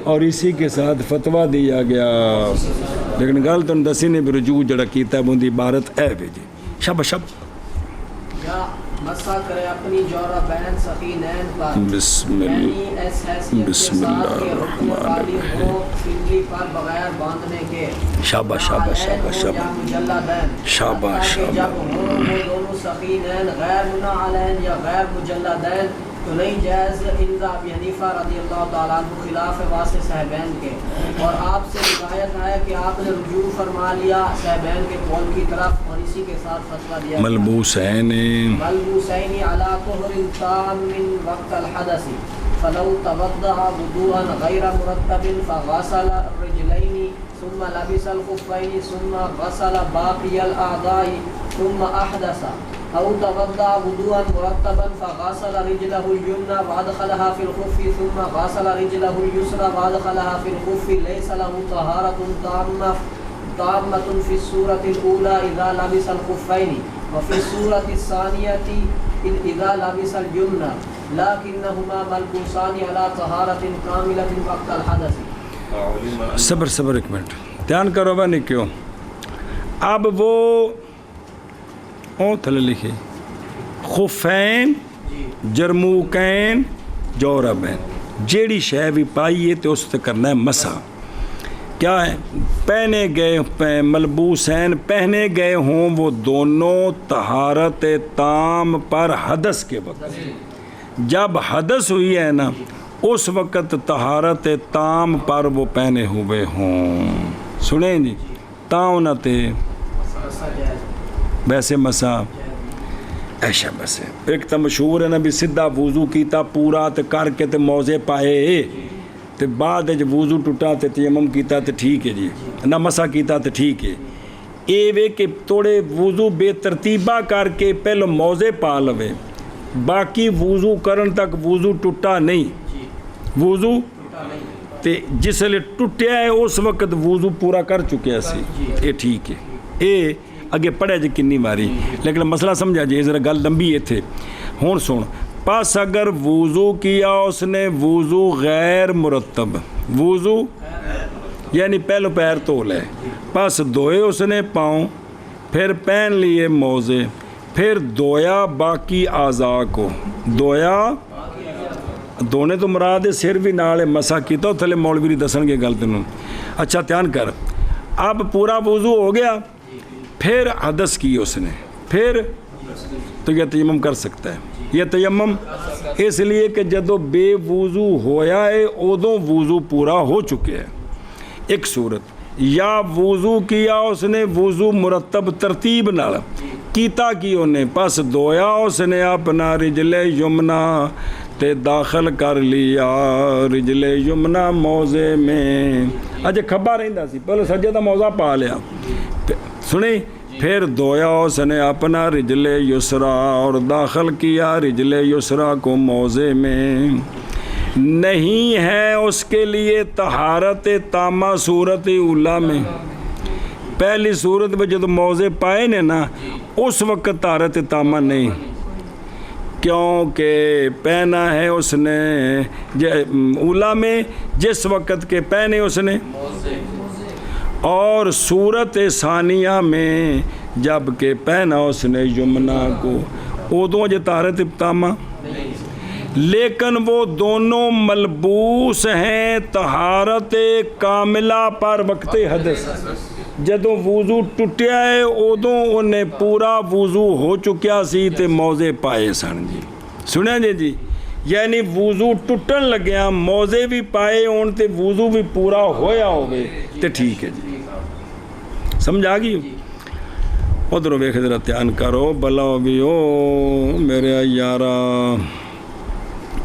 اور اسی کے ساتھ فتویٰ دیا گیا، لیکن گل تو دسی نے بھی رجوع جڑا کیتا ہے بندی عبارت اے بھیجی شب شب یا مسا کرے اپنی جوربین سخینین پر، بسم اللہ بسم اللہ الرحمن الرحیم پنڈلی پر بغیر باندھنے کے، شاباش شاباش شاباش شاباش شاباش جب ہوں وہ دونوں سخینین غیر منعلین یا غیر مجلدین تو نہیں جائز عند ابی حنیفہ رضی اللہ تعالیٰ عنہ خلاف واسطے صاحبین کے، اور آپ سے روایت ہے کہ آپ نے رجوع فرما لیا صاحبین کے قول کی طرف، اور اسی کے ساتھ فتویٰ دیا ملبوسین علی طہر تام من وقت الحدث فلو توضأ وضوءا غیر مرتب فغسل الرجلین ثم لبس الخفین ثم غسل باقی الاعضاء ثم احدث او توضأ وضوءا مرتبا فغسل رجله اليمنى وادخلها في الخف ثم غسل رجله اليسرى وادخلها في الخف ليس له طهارة تامة في السورة الأولى إذا لبس الخفين وفي السورة الثانية إذا لبس اليمنى لكنهما ملبوسان على طهارة كاملة وقت الحدث۔ صبر ایک منٹ دھیان کرو بھائی کیوں اب وہ تھلے لکھے خفین جرموکین جوربین جیڑی شے بھی پائیے تو اس تے کرنا ہے مسا، کیا ہے پہنے گئے ملبوسین پہنے گئے ہوں وہ دونوں طہارت تام پر حدث کے وقت، جب حدث ہوئی ہے نا اس وقت طہارت تام پر وہ پہنے ہوئے ہوں، سنیں جی تاؤنتے ویسے مسا ایشا بس ہے۔ ایک تو مشہور ہے نا بھی سدھا وضو کیتا پورا تے کر کے تے موزے پائے تے بعد جب وضو ٹوٹا تے تیمم کیتا تے ٹھیک ہے جی، نہ مسا کیتا تے ٹھیک ہے، اے وے کہ توڑے وضو بے ترتیبہ کر کے پہلو موزے پا لوے، باقی وضو کرن تک وضو ٹوٹا نہیں، وضو تے جس لئے ٹوٹیا ہے اس وقت وضو پورا کر چکے سی، اے ٹھیک ہے، اے اگے پڑھے جی کنی باری، لیکن مسئلہ سمجھا جی ذرا گل لمبی ہے تھے ہون سن، پس اگر وضو کیا اس نے وضو غیر مرتب، وضو یعنی پہلو پیر تو لے، پس دھوئے اس نے پاؤں، پھر پہن لیے موزے، پھر دھویا باقی اعضاء کو، دھویا دھونے تو مراد ہے سر بھی نال مسا کیتا ہو تھلے مولوی دسن گے گل تینوں، اچھا دھیان کر، اب پورا وضو ہو گیا پھر حدث کی اس نے، پھر تو یہ تیمم کر سکتا ہے، یہ تیمم اس لیے کہ جدو بے وضو ہویا ہے ادوں وضو پورا ہو چکے ہے، ایک صورت یا وضو کیا اس نے وضو مرتب ترتیب نال کیتا کی انہیں، پس دھویا اس نے اپنا رجل یمنا تے داخل کر لیا رجل یمنا موزے میں، اجے کھبا رہندا سی پہلے سجے دا موزہ پا لیا، سنیں پھر دھویا اس نے اپنا رجل یسرا اور داخل کیا رجل یسرا کو موزے میں، نہیں ہے اس کے لیے طہارت تامہ صورت اولا میں، پہلی صورت میں جب موزے پائے نے نا اس وقت طہارت تامہ نہیں، کیونکہ پہنا ہے اس نے اولا میں جس وقت کے پہنے اس نے، اور صورت ثانیہ میں جب کہ پہنا اس نے یمنا کو ادوں جو طہارت تامہ، لیکن وہ دونوں ملبوس ہیں طہارت کاملہ پر وقت حدث، جدوں وضو ٹوٹیا ہے ادوں انہیں پورا وضو ہو چکیا سی تے موزے پائے سن جی، سنیا جی یعنی وضو ٹوٹن لگیا موزے بھی پائے ہون تے وضو بھی پورا ہویا ہوئے تے ٹھیک ہے جی، سمجھ آ گئی؟ ادھر ویکھ ذرا دھیان کرو بلا بھی او میرے یارا،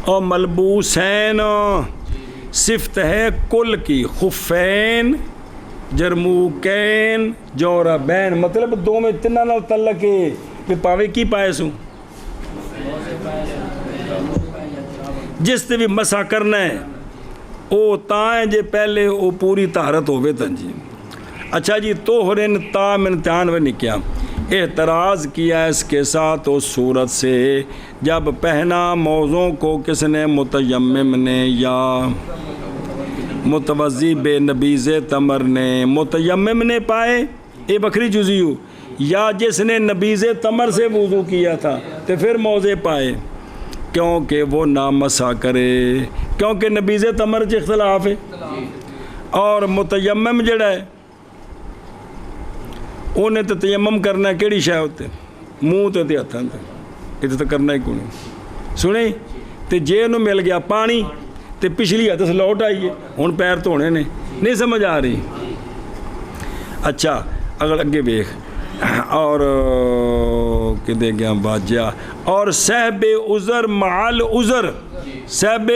او ملبوسین صفت ہے کل کی، خفین جرموکین جوربین، مطلب دو میں تنہ نال تعلق ہے کہ پاوے کی پائے سوں جس تے بھی مسا کرنا ہے او تائیں جے پہلے او پوری طہارت ہوئے تن جی، اچھا جی طہرن تام امتحان نے کیا اعتراض کیا اس کے ساتھ اس صورت سے جب پہنا موضوع کو کس نے متیمم نے یا متوضی بے نبیز تمر نے متیمم نے پائے یہ بکری جزیو یا جس نے نبیز تمر سے وضو کیا تھا تو پھر موضع پائے کیونکہ وہ نہ مسا کرے کیونکہ نبیز تمر سے اختلاف ہے اور متیمم جڑا ہے انہیں تو تیمم کرنا ہے کیڑی شے ہوتے منہ تے ہاتھاں تے یہ تو کرنا ہی کوئی سنیں تے جے انہوں مل گیا پانی تے پچھلی حدث لوٹ آئیے ہن پیر دھونے نے نہیں سمجھ آ رہی اچھا اگر اگے ویکھ اور کہ دے گیا باجیا اور صاحب عذر معال عذر صاحب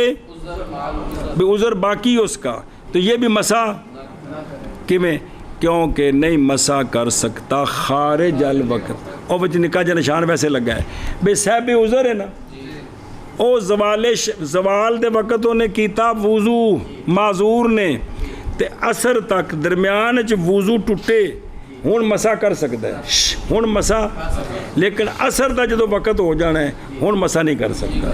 بے عذر باقی اس کا تو یہ بھی مسا کیویں کیونکہ نہیں مسا کر سکتا خارج الوقت اور بچ نکاح جا نشان ویسے لگا ہے بے صاحب عذر ہے نا او زوال دے وقت انہیں کیتا وضو معذور نے تے اثر تک درمیان چ وضو ٹوٹے ہن مسا کر سکتا ہے ہن مسا لیکن اثر دا جدو وقت ہو جانا ہے ہن مسا نہیں کر سکتا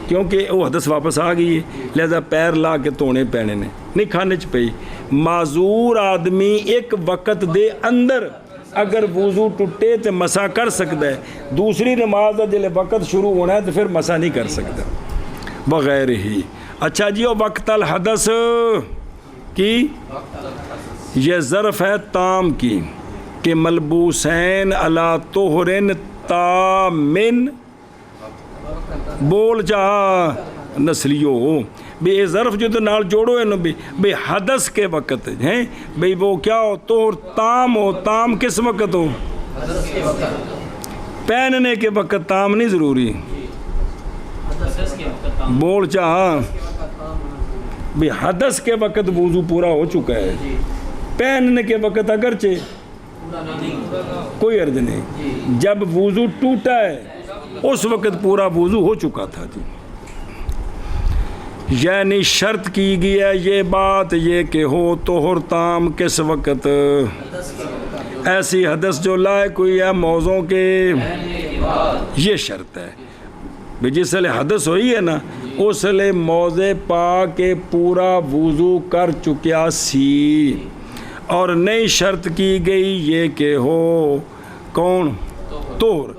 کیونکہ وہ حدث واپس آ گئی ہے لہذا پیر لا کے دھونے پینے نے نہیں کھانے چ پئی معذور آدمی ایک وقت دے اندر اگر وضو ٹوٹے تو مسا کر سکتا ہے دوسری نماز دا جلے وقت شروع ہونا ہے تو پھر مسا نہیں کر سکتا بغیر ہی اچھا جی وہ وقت الحدث کی یہ ظرف ہے تام کی کہ ملبوسین علی طہرن تامن بول جا نسلیو بے ظرف جو تو نال جوڑو ہے نا بے حدث کے وقت ہیں بھئی وہ کیا ہو طہر تام ہو تام کس وقت ہو پہننے کے وقت تام نہیں ضروری بول چاہا بے حدث کے وقت وضو پورا ہو چکا ہے پہننے کے وقت اگرچہ کوئی عرض نہیں جب وضو ٹوٹا ہے اس وقت پورا وضو ہو چکا تھا جی یعنی شرط کی گئی ہے یہ بات یہ کہ ہو طہر تام کس وقت ایسی حدث جو لائق ہوئی ہے موضوع کے یہ شرط ہے جس لئے حدث ہوئی ہے نا اس لئے موضع پا کے پورا وضو کر چکیا سی اور نئی شرط کی گئی یہ کہ ہو کون طہر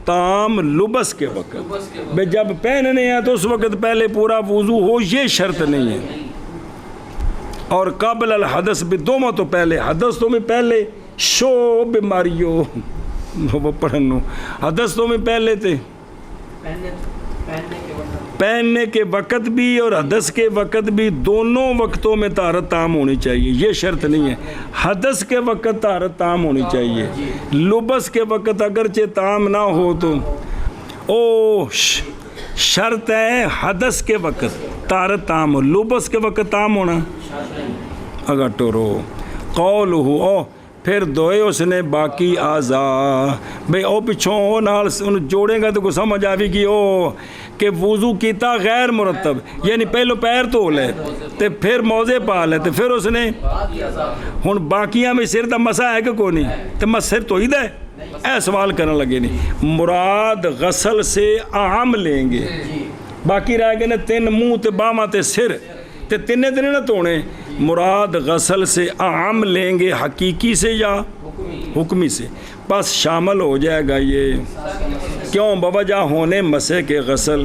تام لبس کے وقت بے جب پہننے ہیں تو اس وقت پہلے پورا وضو ہو یہ شرط نہیں ہے اور قبل الحدث بھی دوموں تو پہلے حدث تو میں پہلے شو بیماریوں وہ پڑھنو حدث تو میں پہلے تھے پہننے کے وقت بھی اور حدث کے وقت بھی دونوں وقتوں میں طہارت تام ہونی چاہیے یہ شرط نہیں ہے حدث کے وقت طہارت تام ہونی چاہیے لبس کے وقت اگرچہ تام نہ ہو تو شرط ہے حدث کے وقت طہارت تام ہو لبس کے وقت تام ہونا اگر ٹورو قول ہو پھر دوئے اس نے باقی اعضاء بھئی او پچھوں ہو نال جوڑیں گا تو کو سمجھ آوی کی او کہ وضو کیتا غیر مرتب یعنی پہلو پیر تو لے تے پھر موضع پا لے تے پھر اس نے ہن باقیاں میں سر دا مسا ہے کہ کوئی نہیں تے مس سر تو ہی دے اے سوال کرنے لگے نہیں مراد غسل سے اہم لیں گے باقی رہ گئے نا تین منہ تے باما تے سر تے تینے دن نہ توڑیں مراد غسل سے اہم لیں گے حقیقی سے یا حکمی سے بس شامل ہو جائے گا یہ کیوں بوجہ ہونے مسے کے غسل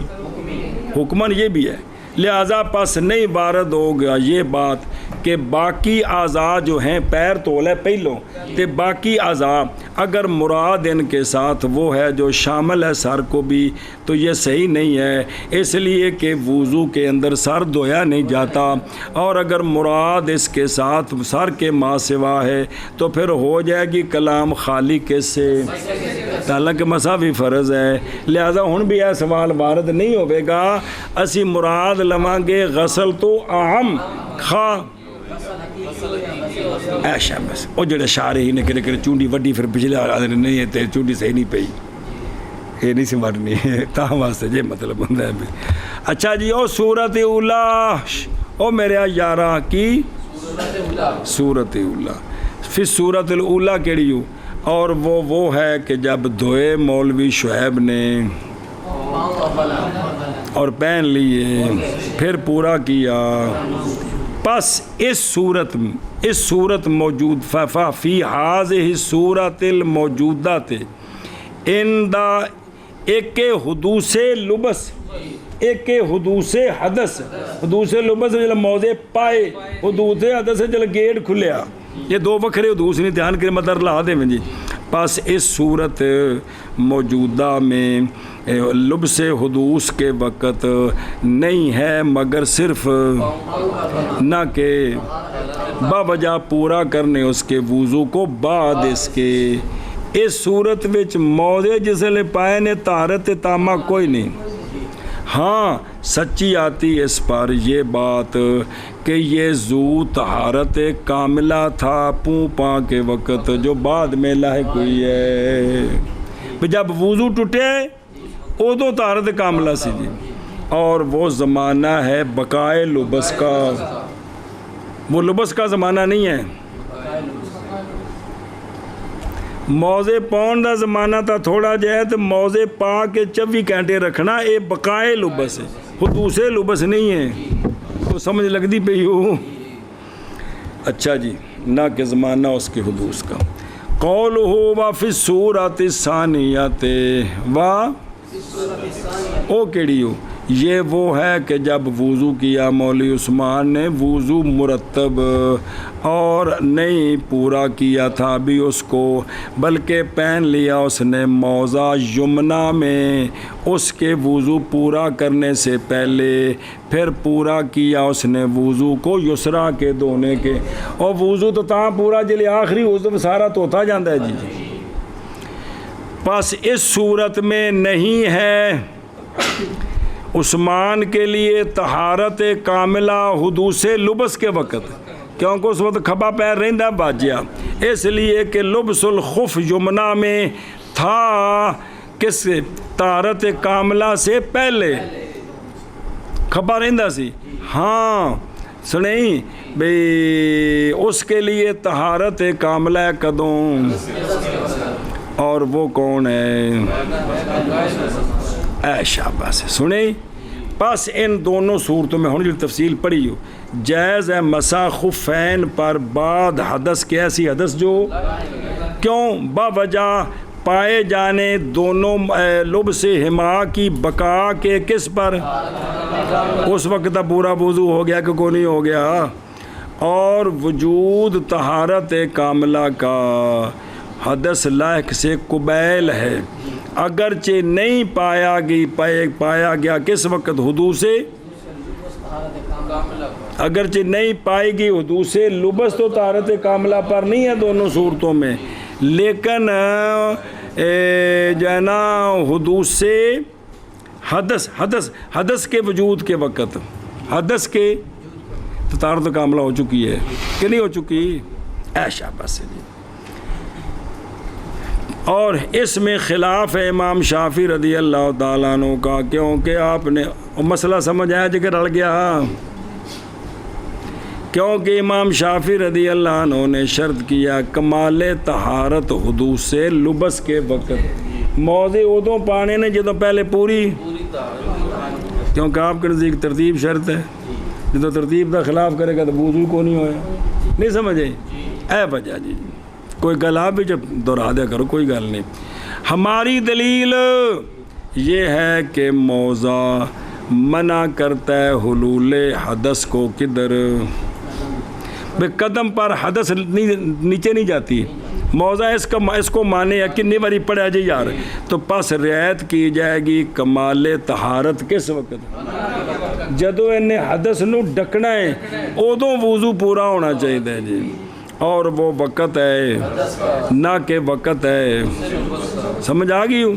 حکمن یہ بھی ہے لہذا پس نہیں وارد ہوگا یہ بات کہ باقی اعضاء جو ہیں پیر تولے پہلوں تے باقی اعضاء اگر مراد ان کے ساتھ وہ ہے جو شامل ہے سر کو بھی تو یہ صحیح نہیں ہے اس لیے کہ وضو کے اندر سر دھویا نہیں جاتا اور اگر مراد اس کے ساتھ سر کے ما سوا ہے تو پھر ہو جائے گی کلام خالی کس سے تعلق مساوی فرض ہے لہذا ہن بھی یہ سوال وارد نہیں ہوئے گا اسی مراد لواں گے غسل تو اہم خواہ ایشا بس وہ جڑے شارے ہی نے کرے چونڈی وڈی پھر پچھلے آدھے نہیں ہے تیری چونڈی صحیح نہیں پئی یہ نہیں سی مرنی تاہم واسطے یہ مطلب ہوتا ہے اچھا جی او سورت اولا او میرے یارہ کی سورت اولا فی صورت الاولیٰ کیڑی ہو، اور وہ ہے کہ جب دھوئے مولوی شعیب نے اور پہن لیے پھر پورا کیا. پس اس صورت موجود فی ہذہ صورت الموجودہ تے اندہ ایک حدوث لبس ایک حدوث حدث لبس جل موضع پائے حدوث حدث جل گیٹ کھلیا. یہ دو وکھرے حدوث نہیں، دھیان کرے مدر لا دے میں جی. پس اس صورت موجودہ میں لبس حدوث کے وقت نہیں ہے مگر صرف نہ کہ باوجہ پورا کرنے اس کے وضو کو بعد اس کے. اس صورت وچ موضع جس لئے پائے نے طہارت تامہ کوئی نہیں. ہاں سچی آتی اس پر یہ بات کہ یہ ذو طہارت کاملہ تھا پا کے وقت جو بعد میں لاحق ہوئی ہے. جب وضو ٹوٹے ادو طہارت کاملہ سی جی، اور وہ زمانہ ہے بقائے لبس کا، وہ لبس کا زمانہ نہیں ہے. موزے پاؤن دا زمانہ تا تھوڑا جائے تو موزے پا کے 24 گھنٹے رکھنا، اے بقائے لبس ہے، حدوث لبس نہیں ہے. تو سمجھ لگ دی پئی ہو. اچھا جی، نہ کہ زمانہ اس کے حدوث کا. قولہ وفی الصورۃ الثانیۃ او کیڑی ہو، یہ وہ ہے کہ جب وضو کیا مولوی عثمان نے وضو مرتب اور نہیں پورا کیا تھا ابھی اس کو، بلکہ پہن لیا اس نے موضع یمنا میں اس کے وضو پورا کرنے سے پہلے، پھر پورا کیا اس نے وضو کو یسرا کے دھونے کے. اور وضو تو تاں پورا جلے آخری وضو سارا دھوتا جاندہ ہے جی. پس اس صورت میں نہیں ہے عثمان کے لیے طہارت کاملہ حدوث لبس کے وقت، کیونکہ اس وقت کھبا پیر رہندہ باجیا، اس لیے کہ لبس الخف یمنا میں تھا کس طہارت کاملہ سے پہلے کھبا رہندہ سی. ہاں سنیں بھئی اس کے لیے طہارت کاملہ کدوں، اور وہ کون ہے؟ اے شاباش سنیں. پس ان دونوں صورتوں میں ہونے جو تفصیل پڑھی ہو، جائز ہے مسح خفین پر بعد حدث کے، ایسی حدث جو کیوں باوجہ پائے جانے دونوں لبس حما کی بقا کے کس پر، اس وقت پورا وضو ہو گیا کہ کوئی نہیں ہو گیا، اور وجود طہارت کاملہ کا حدث لاحق سے قبیل ہے، اگرچہ نہیں پایا گیا کس وقت حدوث، اگرچہ نہیں پائے گی حدوث لبس تو طہارت کاملہ پر نہیں ہے دونوں صورتوں میں، لیکن جو ہے نا حدوث حدث کے وجود کے وقت، حدث کے تو طہارت کاملہ ہو چکی ہے کہ نہیں ہو چکی؟ اے شاباش سے جی. اور اس میں خلاف ہے امام شافعی رضی اللہ تعالیٰ عنہ کا، کیونکہ آپ نے مسئلہ سمجھ آیا جگہ رل گیا، کیونکہ امام شافعی رضی اللہ عنہ نے شرط کیا کمال طہارت حدوث لبس کے وقت، موضع ادوں پانے نے جدوں پہلے پوری، کیونکہ آپ کے نزدیک ترتیب شرط ہے، جدوں ترتیب کا خلاف کرے گا تو وضو کو نہیں ہویا. نہیں سمجھے؟ اے وجہ جی کوئی گل آپ بھی جب دہرا دیا کرو، کوئی گل نہیں. ہماری دلیل یہ ہے کہ موضع منع کرتا ہے حلول حدث کو. کدھر؟ بے قدم پر حدث نیچے نہیں جاتی، موضع اس کو مانے یا کنی باری پڑھا جائے یار، تو پس رعایت کی جائے گی کمال طہارت کس وقت، جدو انہیں حدث نو ڈکنا ہے ادوں وضو پورا ہونا چاہیے جی، اور وہ وقت ہے نہ کہ وقت ہے. سمجھ آ گئی ہوں؟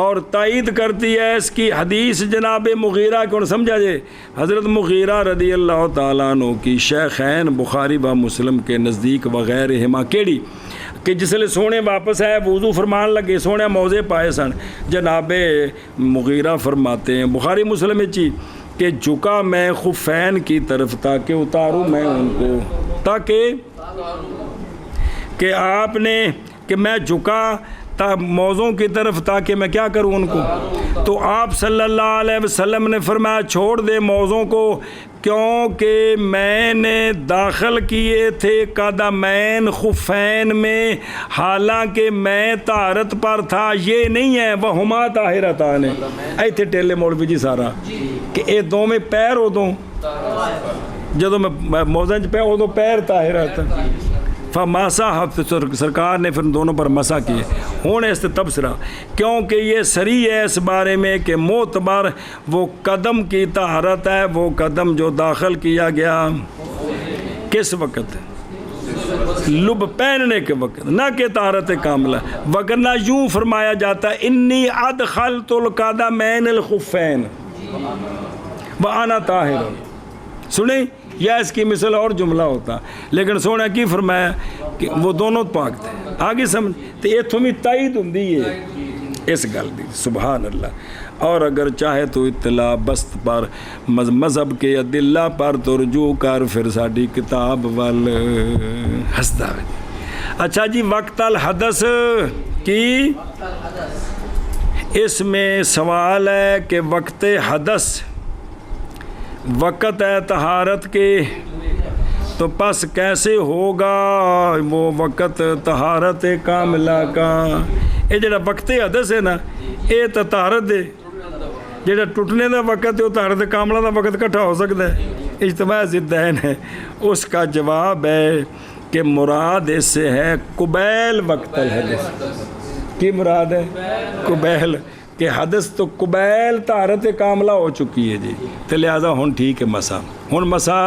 اور تائید کرتی ہے اس کی حدیث جناب مغیرہ کون سمجھا جائے، حضرت مغیرہ رضی اللہ تعالیٰ عنہ کی شیخین بخاری و مسلم کے نزدیک وغیرہما کیڑی کہ جس لئے سونے واپس آئے وضو فرمان لگے، سونے موضع پائے سن، جناب مغیرہ فرماتے ہیں بخاری مسلم چی کہ جھکا میں خفین کی طرف تاکہ اتاروں میں ان کو، تاکہ کہ آپ نے کہ میں جھکا موزوں کی طرف تاکہ میں کیا کروں ان کو، تو آپ صلی اللہ علیہ وسلم نے فرمایا چھوڑ دے موزوں کو، کیونکہ میں نے داخل کیے تھے قدمین خفین میں، حالانکہ میں طہارت پر تھا۔ یہ نہیں ہے وہما طاہرتان ایتھے ٹیلے مولوی جی سارا کہ اے دو میں پیر ادوں جدوں میں موزوں چ پہ ادوں پیر طاہرت فماسا سرکار نے پھر دونوں پر مسا کیے۔ ہوں اس تبصرہ کیونکہ یہ صریح ہے اس بارے میں کہ معتبر وہ قدم کی طہارت ہے، وہ قدم جو داخل کیا گیا کس وقت، لب پہننے کے وقت، نہ کہ طہارت کاملہ، وگرنہ یوں فرمایا جاتا ہے انی ادخلت القدمین الخفین وانا طاہر۔ سنیں یا اس کی مثل اور جملہ ہوتا، لیکن سونا کی فرمایا کہ وہ دونوں پاک تھے۔ آگے سمجھ تو یہ تھوڑی تائید ہوندی ہے اس گل دی، سبحان اللہ۔ اور اگر چاہے تو اطلاع بست پر مذہب کے ادلہ پر تو رجوع کر پھر ساڈی کتاب وال ہسدا۔ اچھا جی، وقت الحدث کی اس میں سوال ہے کہ وقت حدث وقت ہے طہارت کے، تو پس کیسے ہوگا وہ وقت طہارت کاملہ کا؟ یہ جڑا وقت حدث ہے نا، یہ تو طہارت ہے، جڑا ٹوٹنے دا وقت ہے وہ طہارت کاملہ دا وقت کٹھا ہو سکتا ہے، اجتماع ضدین ہے۔ اس کا جواب ہے کہ مراد اس سے ہے قبیل وقت الحدث۔ کی مراد ہے؟ قبیل، کہ حدث تو قبیل طہارت کاملہ ہو چکی ہے جی، تو لہٰذا ہن ٹھیک ہے مسا، ہن مسا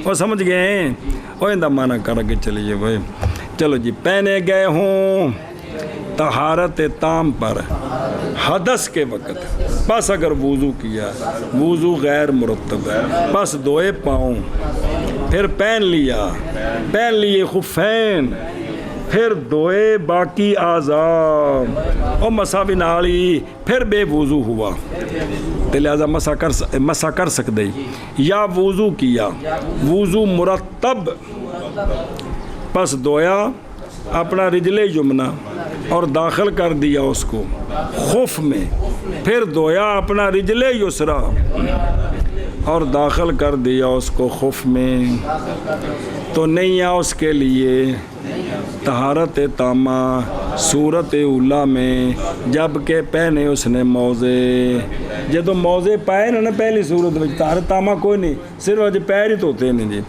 وہ سمجھ گئے ہیں، وہ اندہ معنی کر کے چلیے بھائی۔ چلو جی، پہنے گئے ہوں طہارت تام پر حدث کے وقت، پس اگر وضو کیا، وضو غیر مرتب، پس دھوئے پاؤں، پھر پہن لیے خفین، پھر دھوئے باقی اعضاء اور مساوی نالی، پھر بے وضو ہوا تو لہذا مسا کر سکتے، یا وضو کیا وضو مرتب، پس دھویا اپنا رجل یمنا اور داخل کر دیا اس کو خف میں، پھر دھویا اپنا رجل یسرا اور داخل کر دیا اس کو خف میں، تو نہیں ہے اس کے لیے طہارت تامہ صورت اولا میں، جبکہ پہنے اس نے موزے، جدو موزے پائے نا پہلی صورت میں طہارت تامہ کوئی نہیں، صرف اج پیر ہی دھوتے ہیں جی۔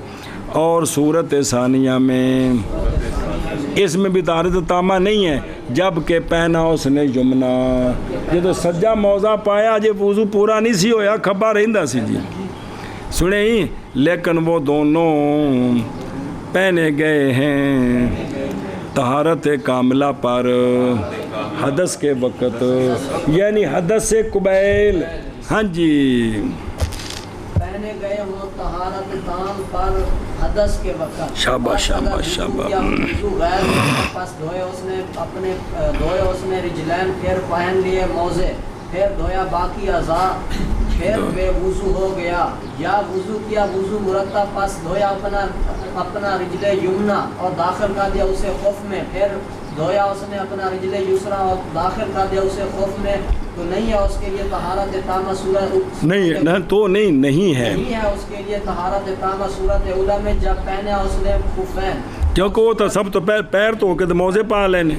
اور صورت ثانیہ میں اس میں بھی طہارت تامہ نہیں ہے، جبکہ پہنا اس نے یمنا، جدو سجا موزہ پایا جے وضو پورا نہیں سی ہویا، کھبا رہندا سی جی، سنیں، لیکن وہ دونوں پہنے گئے ہیں طہارت کاملہ پر حدث کے وقت، یعنی حدث سے قبیل۔ ہاں جی، پہنے گئے ہوں طہارت تام پر حدث کے وقت، شاباش شاباش شاباش، غیر پس دھوئے اس نے رجلین، پھر پہن لیے موزے، پھر دھویا باقی اعضاء، پھر بے وضو ہو گیا، یا وضو کیا وضو مرتب، پس دھویا اپنا رجل یمنا اور داخل کر دیا اسے خف میں، پھر دھویا اس نے اپنا رجل یسرا اور داخل کر دیا اسے خف میں، تو نہیں ہے اس کے لیے طہارت تامہ صورت، نہیں تو نہیں ہے اس کے لیے طہارت تامہ صورت اولا میں جب پہنا اس نے خفین، کیونکہ وہ تو سب تو پیر تو کے موزے پا لینے،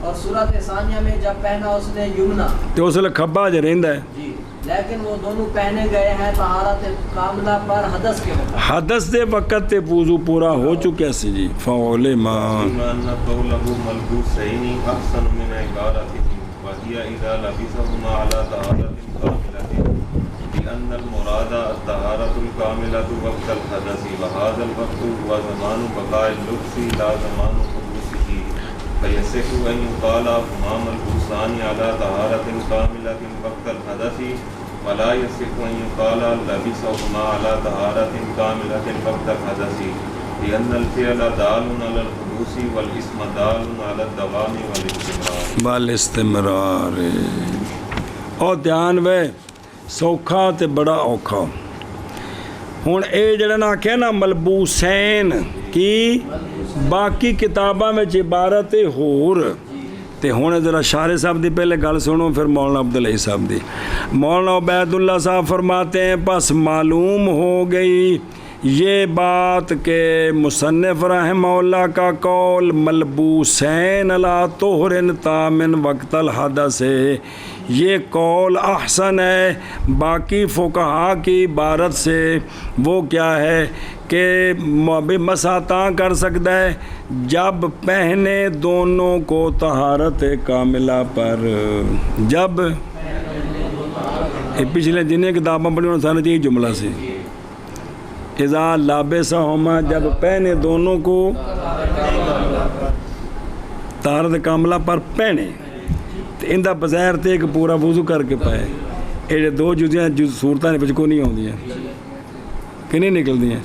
اور صورت ثانیہ میں جب پہنا اس نے یمنا تو اس لیے کھبا جو رہندا ہے جی، لیکن وہ دونوں پہنے گئے ہیں طہارت کاملہ پر حدث کے وقت، حدث دے وقت تے وضو پورا ہو چکا سی جی۔ فعلما قوله ملبوسین احسن من عبارته وهي اذا لبسهما على طهارة كاملة، لأن المراد الطهارة الكاملة وقت الحدث، وهذا الوقت هو زمان بقاء اللبس لا زمان حدوثه، فيصح أن يقال هما ملبوسان على طهارة كاملة وقت الحدث، ولا يصح أن يقال لبسهما على طهارة كاملة وقت الحدث، لأن الفعل دال على الحدوث والاسم دال على الدوام والاستمرار۔ اور دھیان وے سوکھا تے بڑا اوکھا، ہن اے جڑا نا آکھیا نا ملبوسین، کہ باقی کتاباں میں عبارت ہور تے ہونے ذرا شارح صاحب دی پہلے گل سنو پھر مولانا عبدالعی صاحب دی. مولانا عبید اللہ صاحب فرماتے ہیں پس معلوم ہو گئی یہ بات کہ مصنف رحمہ اللہ کا قول ملبوسین علی طہر تامن وقت الحدث ہے، یہ قول احسن ہے باقی فقہا کی عبارت سے. وہ کیا ہے کہ مسح تاں کر سکتا ہے جب پہنے دونوں کو طہارت کاملہ پر. جب پچھلے جنہیں کتابیں پڑھی انہوں نے سارے جملہ سے اذا لابسہما جب پہنے دونوں کو طہارت کاملہ پر پہنے تو ان دا بظاہر تے ایک پورا وضو کر کے پائے. یہ دو جزیاں صورتاں نے کو نہیں آتی کہ نہیں نکلتی ہیں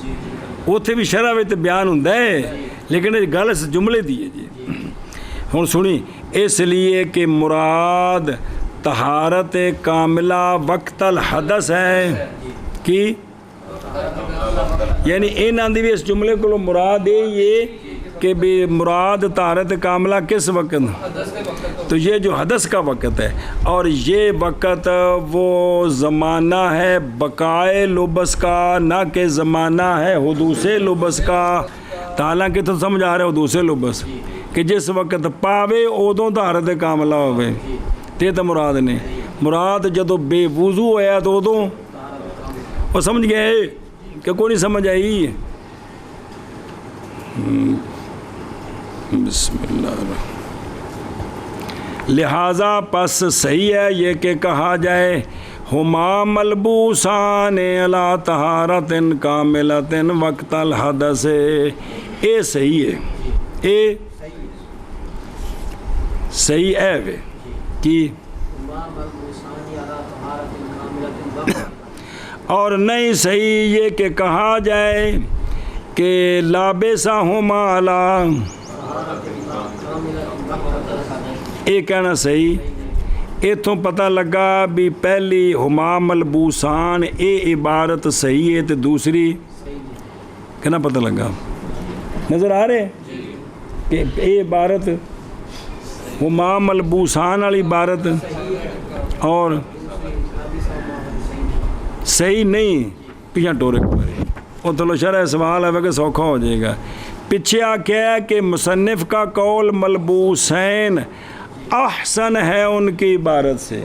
اتنے بھی شرح میں بیان ہوں لیکن گل اس جملے دی ہے جی. ہوں سنی اس لیے کہ مراد طہارت کاملہ وقت الحدث ہے کہ یعنی انہاں دی بھی اس جملے کو مراد یہ کہ بھی مراد طہارت کاملہ کس وقت، تو یہ جو حدث کا وقت ہے اور یہ وقت وہ زمانہ ہے بقائے لبس کا نہ کہ زمانہ ہے حدوث لبس کا. حالانکہ تو سمجھ آ رہا ہے حدوث لبس کہ جس وقت پاوے ادوں طہارت کاملہ ہوئے تے تو مراد نے. مراد جدو بے وضو ہویا تو ادوں وہ سمجھ گئے کہ کوئی نہیں سمجھ آئی. بسم اللہ الرحمن. لہٰذا پس صحیح ہے یہ کہ کہا جائے ہما ملبوسان علی طہارت کاملۃ وقت الحدث. اے صحیح ہے، اے صحیح ہے وے کہ اور نہیں صحیح یہ کہ کہا جائے کہ لابسہما علی، یہ کہنا صحیح. اتوں پتہ لگا بھی پہلی ہما ملبوسان اے عبارت صحیح ہے تو دوسری کہنا پتہ لگا نظر آ رہے کہ اے عبارت ہما ملبوسان والی عبارت اور صحیح نہیں پیچھے ٹورے پڑے. وہ تو شرح سوال ہے کہ سوکھا ہو جائے گا. پیچھے آ کیا ہے کہ مصنف کا قول ملبوسین احسن ہے ان کی عبارت سے،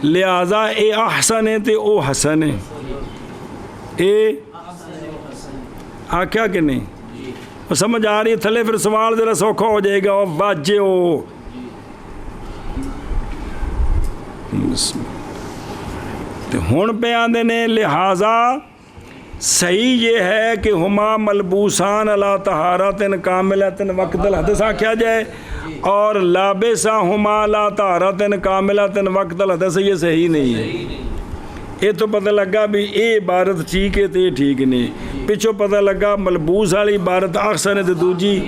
لہذا اے احسن ہے تو او حسن ہے. اے آکھیا کہ نہیں وہ سمجھ آ رہی ہے تھلے پھر سوال ذرا سوکھا ہو جائے گا. واجے ہو ہن پہ آندے نے لہذا صحیح یہ ہے کہ ہما ملبوسان علی طہارت کاملۃ وقت الحدث آکھیا جائے اور لابسہ ہما علی طہارت کاملۃ وقت الحدث. یہ صحیح نہیں ہے. یہ تو پتہ لگا بھی یہ عبارت ٹھیک ہے تو یہ ٹھیک نہیں. پچھوں پتہ لگا ملبوس والی عبارت احسن ہے تو دوجی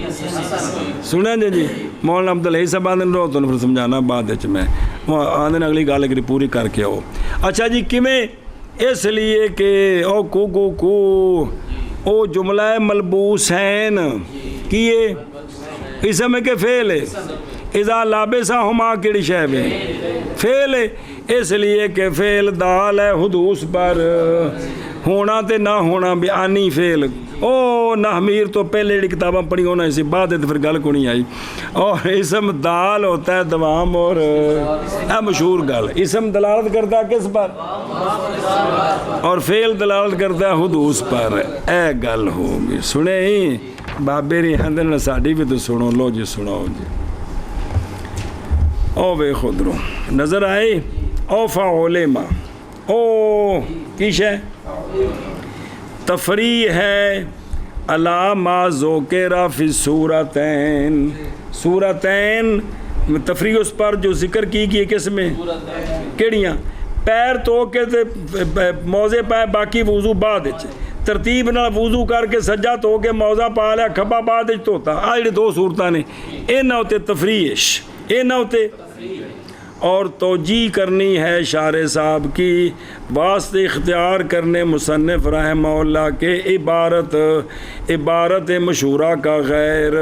سنیں جی. مولانا عبدالعی صاحب آدھے رو تو پھر سمجھانا بعد میں آدھے اگلی گل کری پوری کر کے آؤ. اچھا جی کیویں؟ اس لیے کہ او کو او جملہ ملبوسین کیے اسم کے فعل ہے. اذا لابسہما کیڑی شے میں فعل ہے، اس لیے کہ فعل دال ہے حدوث پر. ہونا تے نہ ہونا بیانی فعل. او نحمیر تو پہلے جڑی کتابیں پڑھی ہونا اسی بعد تو پھر گل کو نہیں آئی. اور اسم دال ہوتا ہے دوام اور مشہور گل. اسم دلالت کرتا ہے کس پر اور فعل دلالت کرتا ہے حدوث پر. اے گل ہوگی سنے ہی بابے ری ہندن ساڈی بھی تو سنو. لو جی سناؤ جی. او بے خود رو نظر آئی. او فعلما او کیش ہے تفریح ہے علی ما ذکر فی صورتین. صورتین تفریح اس پر جو ذکر کی کس میں کیڑیاں پیر تو کے موزے پائے باقی وضو بعد ترتیب نہ وضو کر کے سجا تو کے موزہ پا لیا کھبا بعد دھوتا. آ جڑی دو صورتاں نے یہ نہ ہوتے تفریح یہ نہ ہوتے. اور توجیہ کرنی ہے شارح صاحب کی واسطے اختیار کرنے مصنف رحمہ اللہ کے عبارت مشہورہ کا غیر.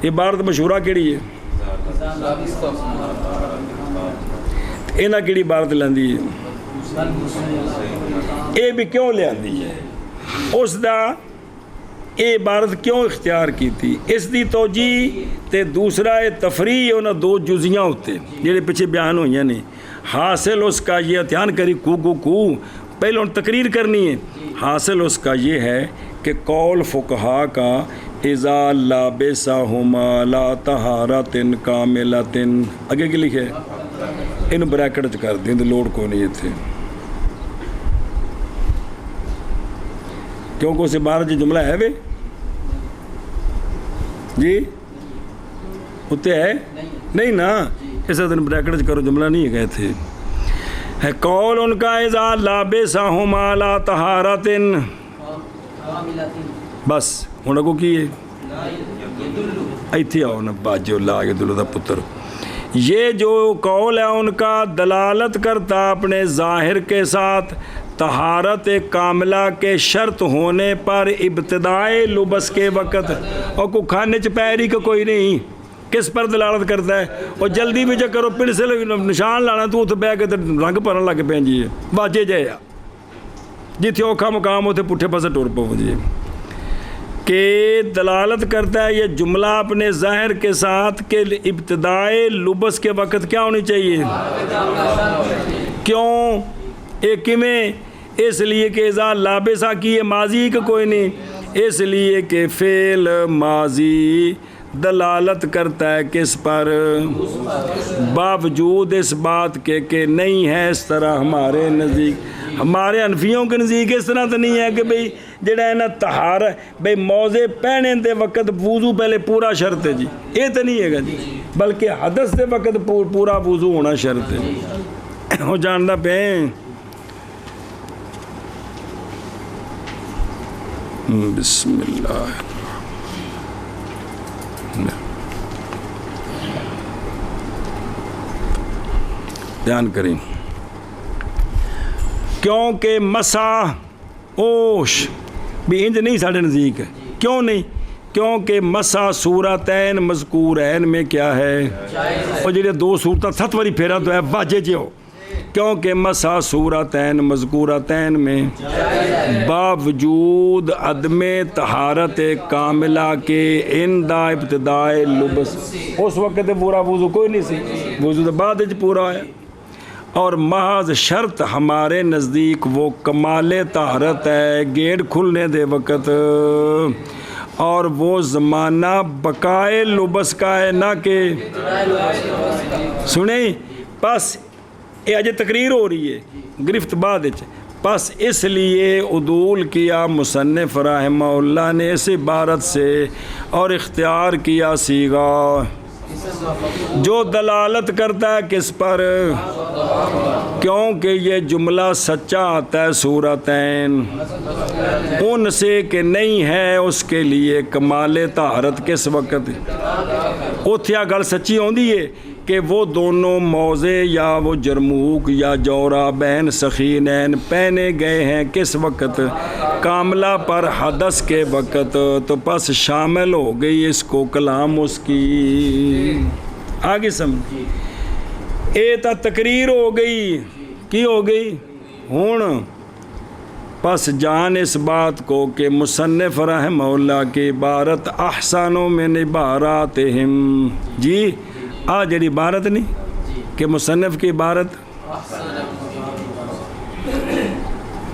عبارت مشہورہ کیڑی ہے؟ انہاں کیڑی عبارت لیندی ہے؟ اے بھی کیوں لیندی ہے؟ اس دا اے عبارت کیوں اختیار کی تھی؟ اس دی توجیہ تے دوسرا اے تفریح انہاں دو جزیاں ہوتے جڑے پیچھے بیان ہوئیں نہیں. حاصل اس کا یہ اتیان کری کو پہلے ان تقریر کرنی ہے. حاصل اس کا یہ ہے کہ قول فقہا کا اذا لابسہما لا طہارۃ کاملۃ اگے کے لکھے ان بریکٹ کر دیں لوڈ کو نہیں تھے کیونکہ اس عبارت جو جملہ ہے وے جی ہوتے ہے نہیں نا اس دن بریکٹ کرو جملہ نہیں گئے تھے. ہے قول ان کا اذا لابسہما لا طہارۃ بس ہوں کو کی ہے ایتھے آؤ نا باجو لا یدل دا پتر. یہ جو قول ہے ان کا دلالت کرتا اپنے ظاہر کے ساتھ طہارت کاملہ کے شرط ہونے پر ابتدائے لبس کے وقت اور کو کھانے چپیری کا کوئی نہیں. کس پر دلالت کرتا ہے؟ اور جلدی بھی جو کرو پھر سے نشان لانا تو اتنے بہ کے رنگ پڑھنے لگ پہ جی باجے جائے جتنے اوکھا مقام ہوتے پٹھے پاسے ٹور پو جی کہ دلالت کرتا ہے یہ جملہ اپنے ظاہر کے ساتھ کہ ابتدائے لبس کے وقت کیا ہونی چاہیے. کیوں ایک میں اس لیے کہ اذا لابسہ کی یہ ماضی کا کوئی نہیں اس لیے کہ فعل ماضی دلالت کرتا ہے کس پر باوجود اس بات کے کہ نہیں ہے اس طرح ہمارے نزدیک ہمارے حنفیوں کے نزدیک اس طرح تو نہیں ہے کہ بھئی جڑا ہے نا طہارہ بھئی موزے پہنے دے وقت وضو پہلے پورا شرط ہے جی یہ تو نہیں ہے گا جی بلکہ حدث دے وقت پورا وضو ہونا شرط ہے. وہ جاندا پہ بسم اللہ بیان کریں. کیونکہ مسح اوش بھی انج نہیں ساڑھے نزدیک ہے. کیوں نہیں؟ کیونکہ مسح صورتین مذکورین میں کیا ہے اور جڑے دو صورتیں ست واری پھیرا تو ہے واجے جے ہو. کیونکہ مسح صورتین مذکورتین میں باوجود عدم طہارت کاملہ کے اندہ ابتدائے لبس اس وقت پورا وضو کوئی نہیں سی وضو تو بعد پورا ہے اور محض شرط ہمارے نزدیک وہ کمال طہارت ہے گیٹ کھلنے دے وقت اور وہ زمانہ بقائے لبس کا ہے نہ کہ سنیں بس یہ اجے تقریر ہو رہی ہے گرفت بعد بس اس لیے عدول کیا مصنف رحمہ اللہ نے اس عبارت سے اور اختیار کیا صیغہ جو دلالت کرتا ہے کس پر کیونکہ یہ جملہ سچا آتا ہے صورتین ان سے کہ نہیں ہے اس کے لیے کمال طہارت کس وقت اتھیا گل سچی ہوندی ہے کہ وہ دونوں موزے یا وہ جرموک یا جورابین سخینین پہنے گئے ہیں کس وقت کاملہ پر حدث کے وقت تو پس شامل ہو گئی اس کو کلام اس کی آگے سمجھ اے تا تقریر ہو گئی کی ہو گئی ہون پس جان اس بات کو کہ مصنف رحمہ اللہ کی عبارت احسانوں میں عباراتہم جی جڑی عبارت نہیں کہ مصنف کی عبارت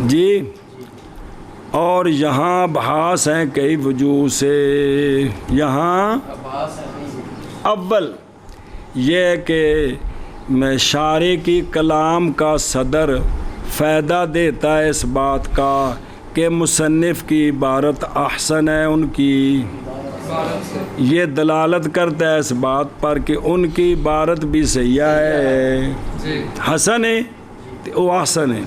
جی اور یہاں بحث ہیں کئی وجوہ سے. یہاں اول یہ کہ میں شارح کی کلام کا صدر فائدہ دیتا ہے اس بات کا کہ مصنف کی عبارت احسن ہے ان کی یہ دلالت کرتا ہے اس بات پر کہ ان کی عبارت بھی صحیح ہے حسن ہے وہ احسن ہے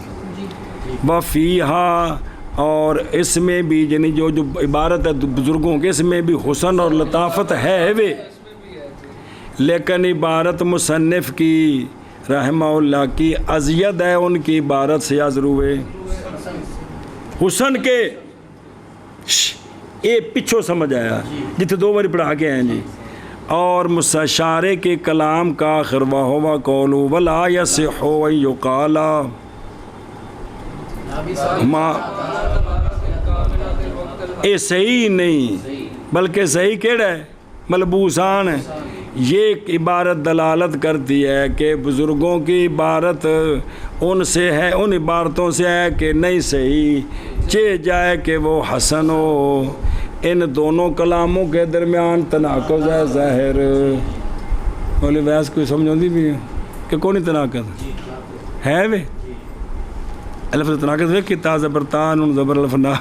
وفیہا اور اس میں بھی یعنی جو عبارت ہے بزرگوں کے اس میں بھی حسن اور لطافت ہے وہ لیکن عبارت مصنف کی رحمہ اللہ کی ازید ہے ان کی عبارت سے یا ضرور حسن کے اے پچھو سمجھ آیا جتنے 2 بار پڑھا کے ہیں جی. اور مستشارے کے کلام کا آخر وَهُوَ قَوْلُ وَلَا يَصِحُّ أَن يُقَالَ اے صحیح نہیں بلکہ صحیح کیڑا ہے ملبوسان ہے. یہ عبارت دلالت کرتی ہے کہ بزرگوں کی عبارت ان سے ہے، ان عبارتوں سے ہے کہ نہیں صحیح چہ جائے کہ وہ حسن ہو. ان دونوں کلاموں کے درمیان تناقض ہے ظاہر. بولے ویس کوئی سمجھ آتی بھی ہے کہ کون تناقض ہے وے الف تناقض وے کہ تا زبر تا نون زبر الف نا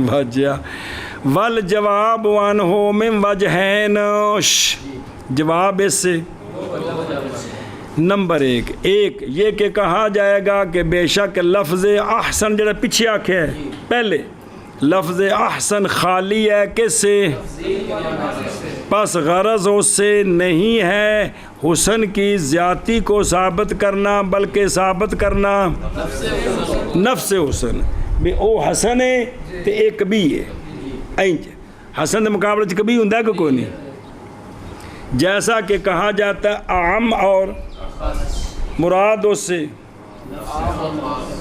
واجیا والجواب عنہ من وجہین. جواب اس سے نمبر 1 یہ کہ کہا جائے گا کہ بے شک لفظ احسن جڑا پیچھے آکھے ہے پہلے لفظ احسن خالی ہے کس سے؟ پس غرض اس سے نہیں ہے حسن کی زیادتی کو ثابت کرنا بلکہ ثابت کرنا نفس حسن بھی او حسن ہے تو ایک کبھی ہے اینج حسن کے مقابلے کبھی ہوں کہ کوئی نہیں. جیسا کہ کہا جاتا ہے عام اور مراد اس سے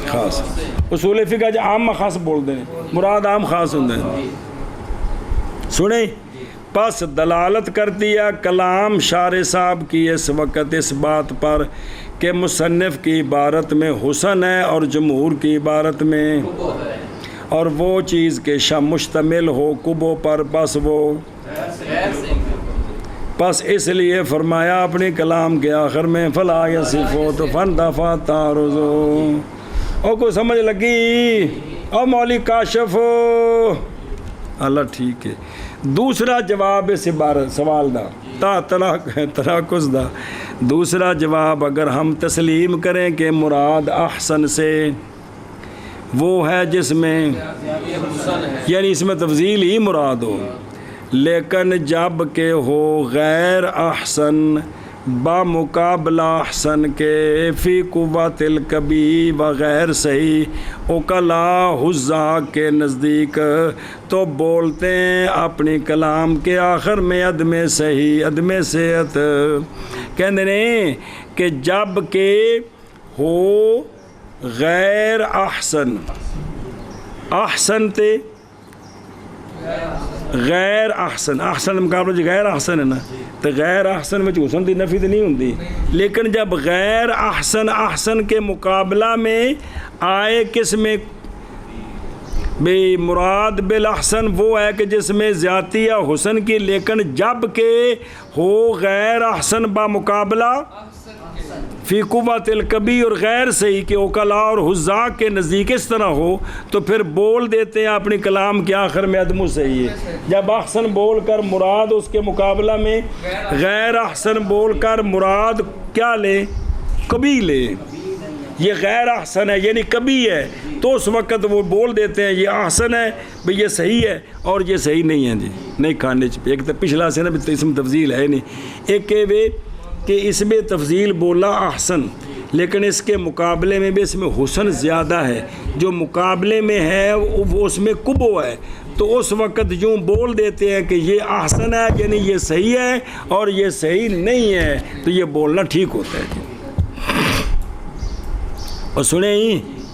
خاص. اصول فقہ جو عام خاص بول دیں مراد عام خاص ہوں دیں. سنیں پس دلالت کرتی ہے کلام شارح صاحب کی اس وقت اس بات پر کہ مصنف کی عبارت میں حسن ہے اور جمہور کی عبارت میں اور وہ چیز کے مشتمل ہو کبو پر پس اس لیے فرمایا اپنی کلام کے آخر میں فلا یصفو تو فن دفع تعرضو. او کو سمجھ لگی او مولی کاشف اللہ ٹھیک ہے. دوسرا جواب اس عبارت سوال دا تا تناقض دا دوسرا جواب اگر ہم تسلیم کریں کہ مراد احسن سے وہ ہے جس میں یعنی اس میں تفضیل ہی مراد ہو لیکن جب کہ ہو غیر احسن بمقابلہ احسن کے فی قوت الکبی وغیر صحیح اوکلا حضاق کے نزدیک تو بولتے ہیں اپنی کلام کے آخر میں عدم صحیح عدم صحت کہندے نے کہ جب کہ ہو غیر احسن احسن تے غیر احسن احسن مقابلہ جو غیر احسن ہے نا تو غیر احسن میں حسن دی نفی تو نہیں ہوتی لیکن جب غیر احسن احسن کے مقابلہ میں آئے کس میں بے مراد بالاحسن وہ ہے کہ جس میں زیادتی ہے حسن کی لیکن جب کہ ہو غیر احسن بمقابلہ فی قوت الکبی اور غیر صحیح کہ اوکلا اور حضاق کے نزدیک اس طرح ہو تو پھر بول دیتے ہیں اپنی کلام کے آخر میں عدم صحیح ہے. جب احسن بول کر مراد اس کے مقابلہ میں غیر احسن بول کر مراد کیا لے کبھی لے یہ غیر احسن ہے یعنی کبھی ہے تو اس وقت وہ بول دیتے ہیں یہ احسن ہے بھئی یہ صحیح ہے اور یہ صحیح نہیں ہے جی نہیں کھانے ایک تو پچھلا سے نا اس میں تفضیل ہے نہیں ایک کہ اس میں تفضیل بولا احسن لیکن اس کے مقابلے میں بھی اس میں حسن زیادہ ہے جو مقابلے میں ہے وہ اس میں کبو ہے تو اس وقت یوں بول دیتے ہیں کہ یہ احسن ہے یعنی یہ صحیح ہے اور یہ صحیح نہیں ہے تو یہ بولنا ٹھیک ہوتا ہے. اور سنیں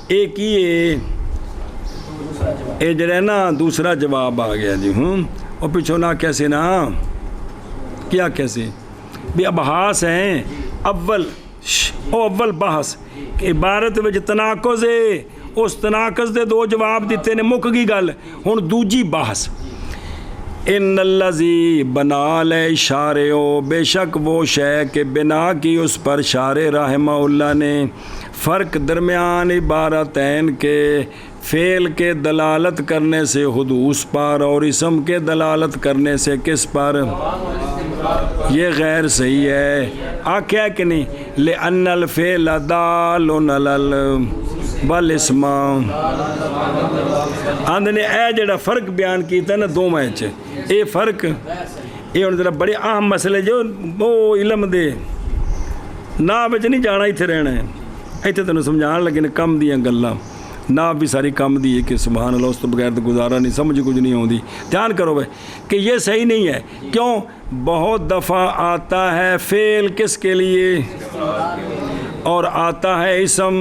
ایک ہی اے جو ہے نا دوسرا جواب آ گیا جی اور پیچھو نہ کیسے نا کیا کیسے بھی ابحاث ہیں اول بحث عبارت وچ تناقض ہے اس تناقض دے 2 جواب دیتے نے مک گئی گل ہن دوجی بحث ان الذی بنا لے شارع بے شک وہ شے کہ بنا کی اس پر شارع رحمہ اللہ نے فرق درمیان عبارتین کے فعل کے دلالت کرنے سے حدوث پر اور اسم کے دلالت کرنے سے کس پر یہ غیر صحیح ہے آکھیا کہ نہیں لأن الفعل دال علی والاسم آندھنے اے جڑا فرق بیان کیتا نا 2 میں اے فرق یہ ہوں ذرا بڑے اہم مسئلے جو وہ علم دے نہ بچ نہیں جانا، اتنے رہنا ہے، اتنے تینوں سمجھان لگے نے کم دیا گلاں، نہ بھی ساری کم دی ہے کہ سبحان اللہ اس تو بغیر تو گزارا نہیں، سمجھ کچھ نہیں ہوتی۔ دھیان کرو بھائی کہ یہ صحیح نہیں ہے، کیوں؟ بہت دفعہ آتا ہے فعل کس کے لیے اور آتا ہے اسم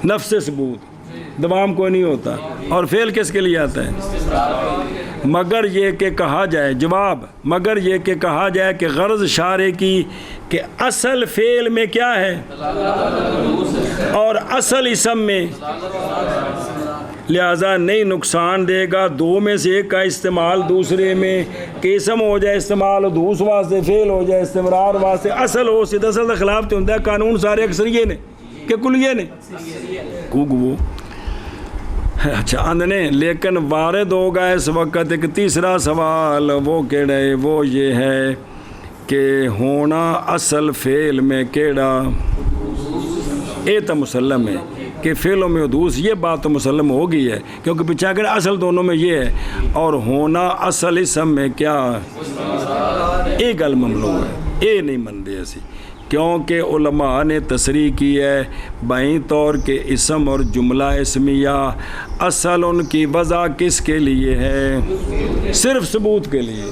نفس ثبوت، دوام کوئی نہیں ہوتا، اور فعل کس کے لیے آتا ہے؟ مگر یہ کہ کہا جائے، جواب مگر یہ کہ کہا جائے کہ غرض شارع کی کہ اصل فعل میں کیا ہے اور اصل اسم میں، لہذا نہیں نقصان دے گا دو میں سے ایک کا استعمال دوسرے میں، کہ اسم ہو جائے استعمال حدوث واسطے، فعل ہو جائے استمرار واسطے، اصل ہو سید اصل کا خلاف تو ہوتا ہے، قانون سارے اکثر یہ نے کہ کل یہ نے وہ اچھا آندنے، لیکن وارد ہوگا اس وقت ایک تیسرا سوال، وہ کیڑا ہے؟ وہ یہ ہے کہ ہونا اصل فعل میں کیڑا، یہ تو مسلم ہے کہ فعلوں میں حدوث، یہ بات تو مسلم ہو گئی ہے کیونکہ پیچھے اگر اصل دونوں میں یہ ہے، اور ہونا اصل اسم میں کیا، یہ گل ممنوع ہے، یہ نہیں مندے اسی، کیونکہ علماء نے تصریح کی ہے بائیں طور کے اسم اور جملہ اسمیہ اصل ان کی وضع کس کے لیے ہے؟ صرف ثبوت کے لیے،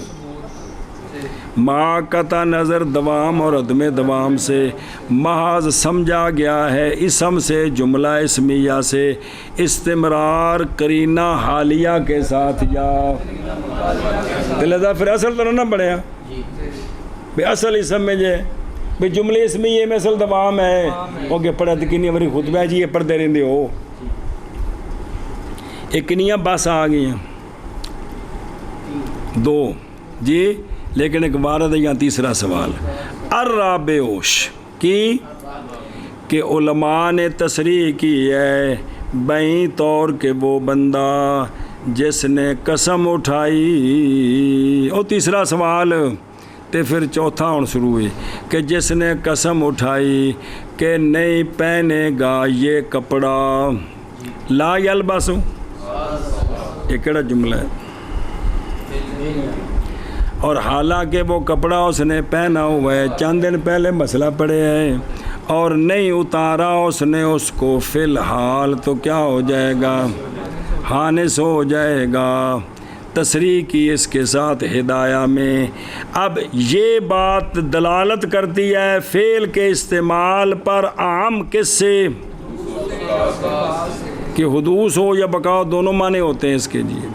مع قطع نظر دوام اور عدم دوام سے محض سمجھا گیا ہے اسم سے جملہ اسمیہ سے استمرار قرینہ حالیہ کے ساتھ، یا لہذا پھر اصل تو نہ بڑھیا بے اصل اسم میں جے بے جملے اسمیہ میں اصل دوام ہے، اوکے پڑھا تو کنی ہماری خطبہ جی یہ پڑھتے رہتے ہو، ایک کنیاں بس آ گئی ہیں دو جی، لیکن ایک وارد یا تیسرا سوال الرابعوش کی کہ علماء نے تصریح کی ہے بائیں طور کہ وہ بندہ جس نے قسم اٹھائی، اور تیسرا سوال تے پھر چوتھا ہوں شروع ہوئی کہ جس نے قسم اٹھائی کہ نہیں پہنے گا یہ کپڑا، لا یلبسو، یہ کیڑا جملہ ہے؟ اور حالانکہ وہ کپڑا اس نے پہنا ہوا ہے، چند دن پہلے مسئلہ پڑے ہیں، اور نہیں اتارا اس نے اس کو فی الحال، تو کیا ہو جائے گا؟ حانس ہو جائے گا، تصریح کی اس کے ساتھ ہدایہ میں۔ اب یہ بات دلالت کرتی ہے فعل کے استعمال پر عام کس سے، کہ حدوث ہو یا بقا، دونوں معنی ہوتے ہیں اس کے لیے،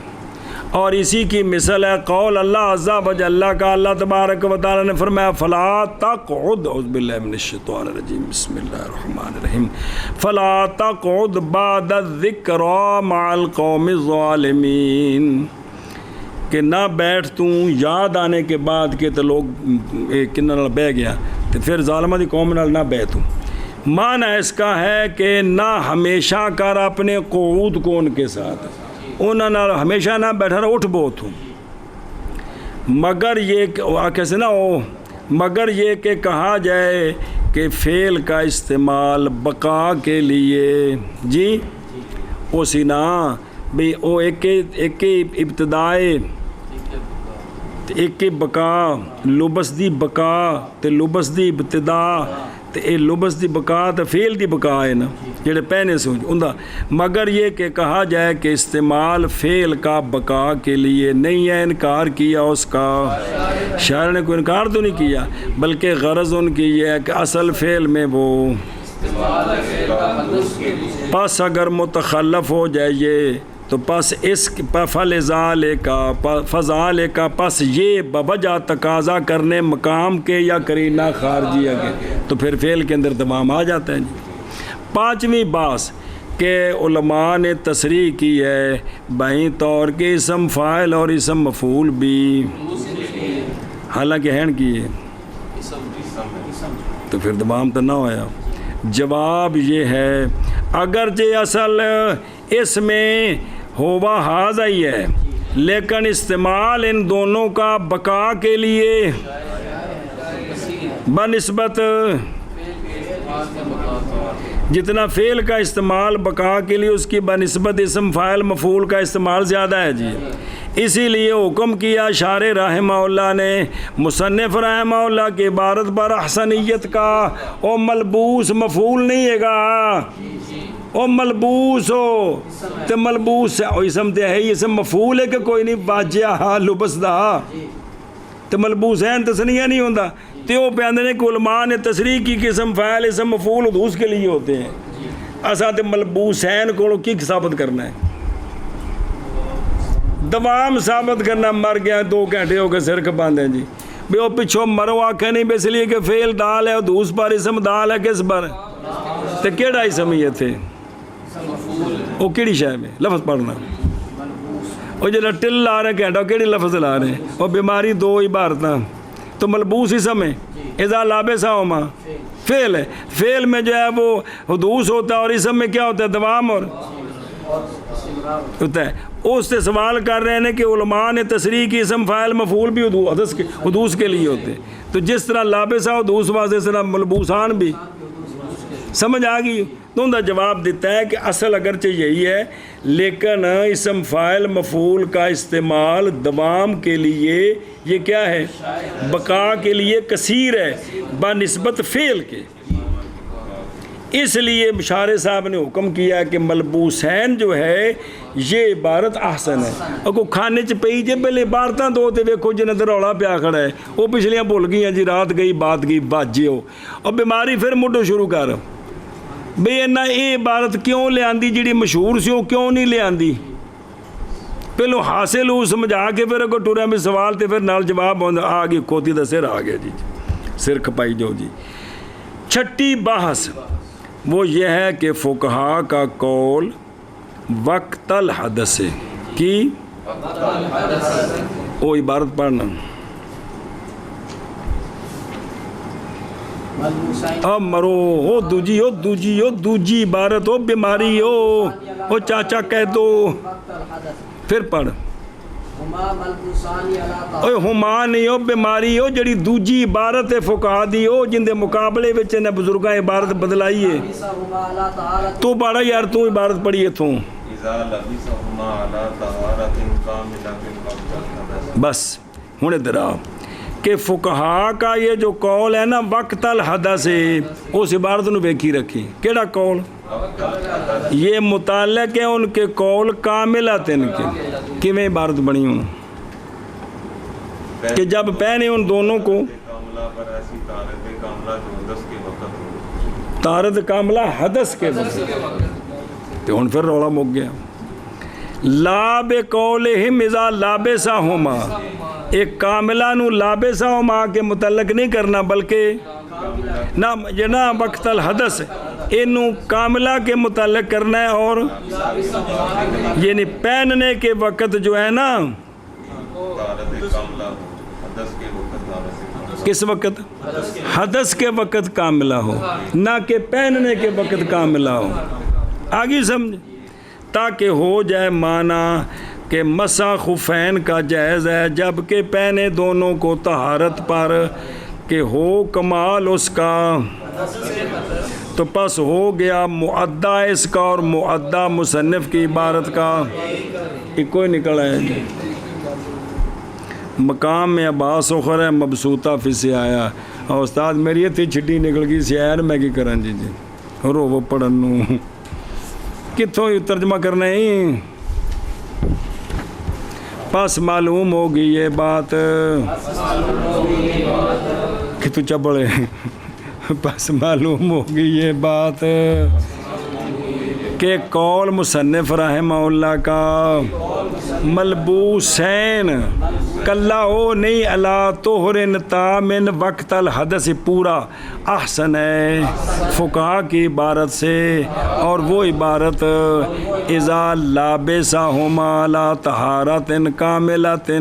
اور اسی کی مثل ہے قول اللہ عز و جل، اللہ کا اللہ تبارک و تعالی نے فرمایا فلا تقعد، اعوذ باللہ من الشیطان الرجیم، بسم اللہ الرحمن الرحیم، فلا تقعد بعد الذکری مع القوم الظالمین، کہ نہ بیٹھ تو یاد آنے کے بعد کہ تو لوگ کنہ نال بہ گیا تو پھر ظالمہ دی قوم نال نہ بیٹھوں۔ معنی اس کا ہے کہ نہ ہمیشہ کر اپنے قعود کو ان کے ساتھ، انہوں نے ہمیشہ نہ بیٹھا رہا، اٹھ بہت ہوں، مگر یہ کیسے نہ ہو، مگر یہ کہ کہا جائے کہ فعل کا استعمال بقا کے لیے، جی اسی نا بھی وہ ایک ابتدائے ایک بقا، لبس دی بقا تے لبس دی ابتدا تے اے لبس دی بقا تے فعل دی بقا ہے نا جڑے پہنے سے ہوندا، مگر یہ کہ کہا جائے کہ استعمال فعل کا بقا کے لیے نہیں ہے، انکار کیا اس کا، شاعر نے کوئی انکار تو نہیں کیا، بلکہ غرض ان کی یہ ہے کہ اصل فعل میں وہ پس اگر متخلف ہو جائے یہ تو پس اس فضال کا پس یہ بوجہ تقاضا کرنے مقام کے یا قرینہ خارجیہ کے، تو پھر فعل کے اندر تمام آ جاتا ہے جی۔ پانچویں باس کہ علماء نے تصریح کی ہے بائیں طور کے اسم فاعل اور اسم مفعول بھی، حالانکہ ہیں کی ہے تو پھر تمام تو نہ ہویا۔ جواب یہ ہے اگرچہ اصل اس میں ہوا حاضر ہی ہے، لیکن استعمال ان دونوں کا بقا کے لیے بنسبت جتنا فعل کا استعمال بقا کے لیے اس کی بنسبت اسم فاعل مفعول کا استعمال زیادہ ہے جی. اسی لیے حکم کیا شارح رحمہ اللہ نے مصنف رحمہ اللہ کی عبارت پر احسنیت کا. او ملبوس مفعول نہیں ہے گا, او ملبوس ہو تو ملبوس اسم تے ہے, اسم مفعول ہے کہ کوئی نہیں باجیا لبس دا تو ملبوس ہے تسنیہ نہیں ہوتا. تو وہ پیاندے نے کہ علماء نے تصریح کی کہ اسم فاعل اسم مفعول حدوث کے لیے ہوتے ہیں. اساں تے ملبوسین کو کی ثابت کرنا ہے, دوام ثابت کرنا. مر گیا 2 گھنٹے ہو کے سر کھپاندے ہیں جی بے وہ پچھو مرو آکھے نہیں بے اس لیے کہ فعل دال ہے حدوث پر, اسم دال ہے کس پر تے کیڑا اسم یہ تھے وہ کیڑی شے میں لفظ پڑھنا. وہ جڑا ٹل لا رہے گھنٹہ کیڑی لفظ لا رہے ہیں, وہ بیماری 2 عبارتاں تو ملبوس اسم ہے. اذا لابسہما فعل ہے, فعل میں جو ہے وہ حدوث ہوتا ہے اور اسم میں کیا ہوتا ہے دوام اور ہوتا ہے. اس سے سوال کر رہے ہیں کہ علماء نے تصریح کی اسم فاعل مفعول بھی حدوث کے لیے ہوتے ہیں. تو جس طرح لابسہ حدوث واسطے اس طرح ملبوسان بھی. سمجھ آ گئی؟ تو ان کا جواب دیتا ہے کہ اصل اگرچہ یہی ہے لیکن اسم فاعل مفعول کا استعمال دوام کے لیے یہ کیا ہے بقا کے لیے کثیر ہے بنسبت فعل کے. اس لیے شارح صاحب نے حکم کیا کہ ملبوسین جو ہے یہ عبارت احسن ہے. اور کو کھانے چ پئی جے پہلے عبارتاں دو تے ویکھو جنہیں تے رولا پیا کھڑا ہے وہ پچھلیاں بھول گئیاں جی رات گئی بات گئی باجے ہو اور بیماری پھر مڈو شروع کر بھئی انہاں یہ عبارت کیوں لے آندی جڑی مشہور سی وہ کیوں نہیں لے آندی پہلو حاصل ہو سمجھا کے پھر اگر ٹوریا میں سوال تے پھر نال جواب آ گئی کھوتی دا سر آ گیا جی سر کھپائی جو جی. چھٹی بحث وہ یہ ہے کہ فقہا کا قول وقت الحدث کی وہ عبارت پڑھنا اب مرو ہو دوجی عبارت ہو بیماری ہو چاچا کہہ دو پھر پڑھ ہما نہیں ہو بیماری ہو جڑی دوجی عبارت فقہا دی ہو جن دے مقابلے وچ نے بزرگاں عبارت بدلائی ہے. تو پڑھا یار تو عبارت پڑھی ہے تو بس ہن ادھر آ کہ فقہا کا یہ جو قول ہے نا وقت الحدث ہے اس عبارت نو ویکھی رکھی کیڑا قول یہ متعلق ہے ان کے قول کاملات ان کے کیویں عبارت بنی ہوں کہ جب پہنے ان دونوں کو طارت کاملہ حدث کے وقت تو ان پھر رولا مک گیا. لا بقولہم اذا لابسہما ایک کاملہ نو لابسہما کے متعلق نہیں کرنا بلکہ نہ یہ نہ وقت الحدث انو کاملہ کے متعلق کرنا ہے اور یعنی پہننے کے وقت جو ہے نا کس وقت حدث کے وقت کاملہ ہو نہ کہ پہننے کے وقت کاملہ ہو. آگے سمجھ تاکہ ہو جائے معنی کہ مسح خفین کا جائز ہے جبکہ پہنے دونوں کو طہارت پر کہ ہو کمال اس کا تو پس ہو گیا معدہ اس کا اور معدہ مصنف کی عبارت کا ایک کوئی نکل ہے. مقام میں عباس اخر ہے مبسوطہ فی سے آیا اور استاد میری یہ تھی چھٹی نکل گئی سیار میں کی کرن جی رو وہ پڑھنو کتوں ترجمہ کرنا ہی پس معلوم ہوگی یہ بات کہ تو چبڑے پس معلوم ہوگی یہ بات کہ قول مصنف رحمہ اللہ کا ملبوسین کلا ہو نہیں علا طہر تامن وقت الحدث پورا احسن ہے فقہا کی عبارت سے اور وہ عبارت اذا لابسہما لا طہارت کاملۃ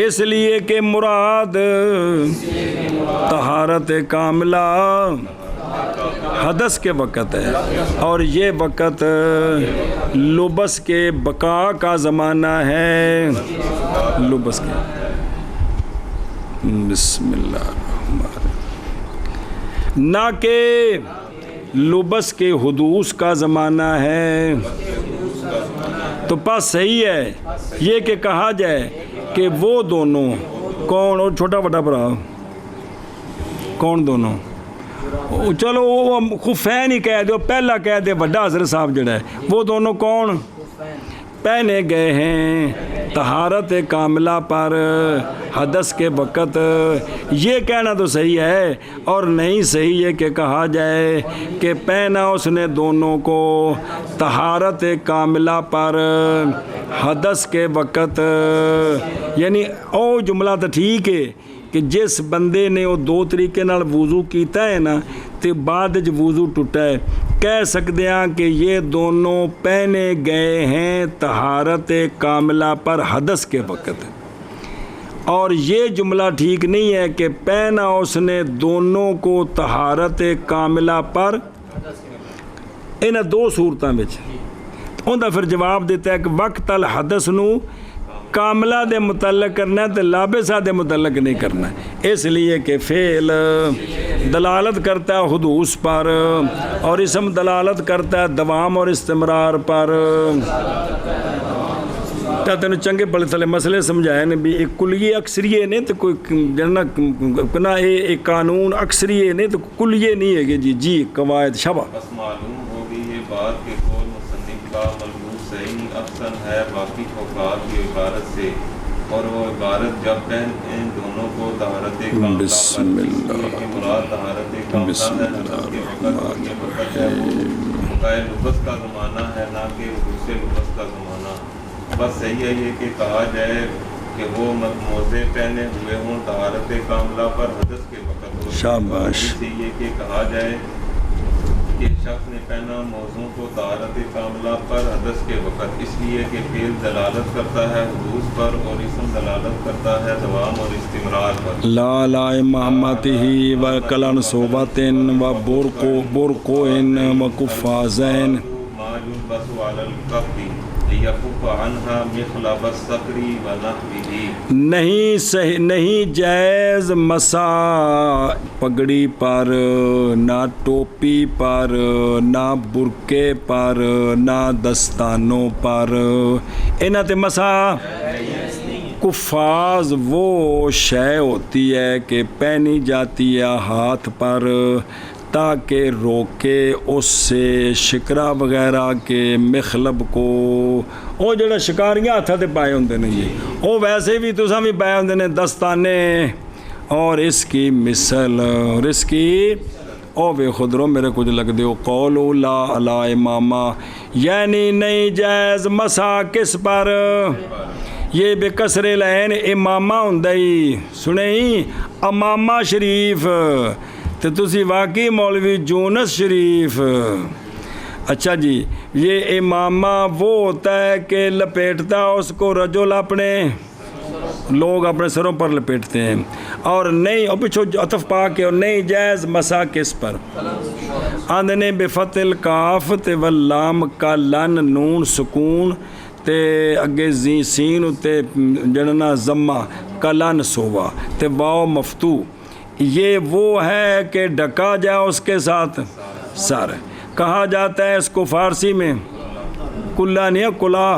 اس لیے کہ مراد طہارت کاملہ حدث کے وقت ہے اور یہ وقت لبس کے بقا کا زمانہ ہے لبس کے. بسم اللہ الرحمن الرحیم. نہ کہ لبس کے حدوث کا زمانہ ہے. تو پس صحیح ہے یہ کہ کہا جائے کہ وہ دونوں کون، اور چھوٹا بڑا بڑا کون دونوں، چلو وہ خفین ہی کہہ دو، پہلا کہہ دے بڑا حضرت صاحب جڑا ہے، وہ دونوں کون پہنے گئے ہیں طہارت کاملہ پر حدث کے وقت. یہ کہنا تو صحیح ہے، اور نہیں صحیح ہے کہ کہا جائے کہ پہنا اس نے دونوں کو طہارت کاملہ پر حدث کے وقت. یعنی او جملہ تو ٹھیک ہے کہ جس بندے نے وہ دو طریقے نال وضو کیتا ہے نا تے بعد وچ وضو ٹوٹا ہے، کہہ سکتے ہیں کہ یہ دونوں پہنے گئے ہیں طہارت کاملہ پر حدث کے وقت. اور یہ جملہ ٹھیک نہیں ہے کہ پہنا اس نے دونوں کو طہارت کاملہ پر انہاں دو صورتاں وچ. اوندا پھر جواب دیتا ہے کہ وقت الحدث نو کاملہ دے متعلق کرنا ہے تو لابسہ دے متعلق نہیں کرنا ہے، اس لیے کہ فعل دلالت کرتا ہے حدوث پر اور اسم دلالت کرتا ہے دوام اور استمرار پر. تا تینوں چنگے بڑے تھلے مسئلے سمجھائے نے بھی ایک کلیے اکثریے نے تو کوئی جنہ ایک قانون اکثریے نے تو کلیے نہیں ہے کہ جی قواعد شبہ. بس معلوم ہوگی یہ بات کہ قول مصنف کا ملبوس صحیح افسن ہے باقی فقہاء کی عبارت سے، اور وہ عبارت جب ان دونوں کو طہارت کاملہ پر، اس لیے کہ مراد طہارت کاملہ ہے حدث کے وقت، اور یہ وقت ہے وہ بقائے لبس کا زمانہ ہے نہ کہ حدوث لبس کا زمانہ. بس صحیح ہے یہ کہ کہا جائے کہ وہ موزے پہنے ہوئے ہوں طہارت کاملہ پر حدث کے وقت. شاباش. اس لیے کہ کہا جائے کہ شخص نے پہنا موضوع کو طہارت کاملہ پر حدث کے وقت، اس لیے کہ فعل دلالت کرتا ہے حدوث پر اور اسم دلالت کرتا ہے دوام اور استمرار پر. لا لا امامتہ و کلن صوبتن و برقوئن و کفازین ما یلبس علی الکف لیکف عنہا مخلب الصقر و نحوہ. نہیں جائز مسا پگڑی پر، نہ ٹوپی پر، نہ برقے پر، نہ دستانوں پر، انہاں تے مسا. کفاز وہ شے ہوتی ہے کہ پہنی جاتی ہے ہاتھ پر تاکہ روکے اس سے شکرا وغیرہ کے مخلب کو. وہ جڑا شکاریاں ہاتھاں تے پائے ہوندے نے جی، وہ ویسے بھی تساں بھی پائے ہوندے نے دستانے. اور اس کی مثل اور اس کی او بے خدرو میرے کچھ لگ دیو قولو لا علی امامہ، یعنی نہیں جائز مسا کس پر، یہ بے کسر العین امامہ ہندائی سنیں امامہ شریف تو تسی واقعی مولوی یونس شریف. اچھا جی، یہ امامہ وہ ہوتا ہے کہ لپیٹتا اس کو رجل اپنے لوگ اپنے سروں پر لپیٹتے ہیں. اور نہیں اور پچھو عطف پا کے اور نہیں جائز مسا کس پر، آندھنے بفتح الکاف تے واللام کا لن نون سکون تے اگے زی سین تے جڑنا زمہ کلن سوا تے واو مفتو. یہ وہ ہے کہ ڈھکا جائے اس کے ساتھ سر. کہا جاتا ہے اس کو فارسی میں کلا نہیں ہے کلا،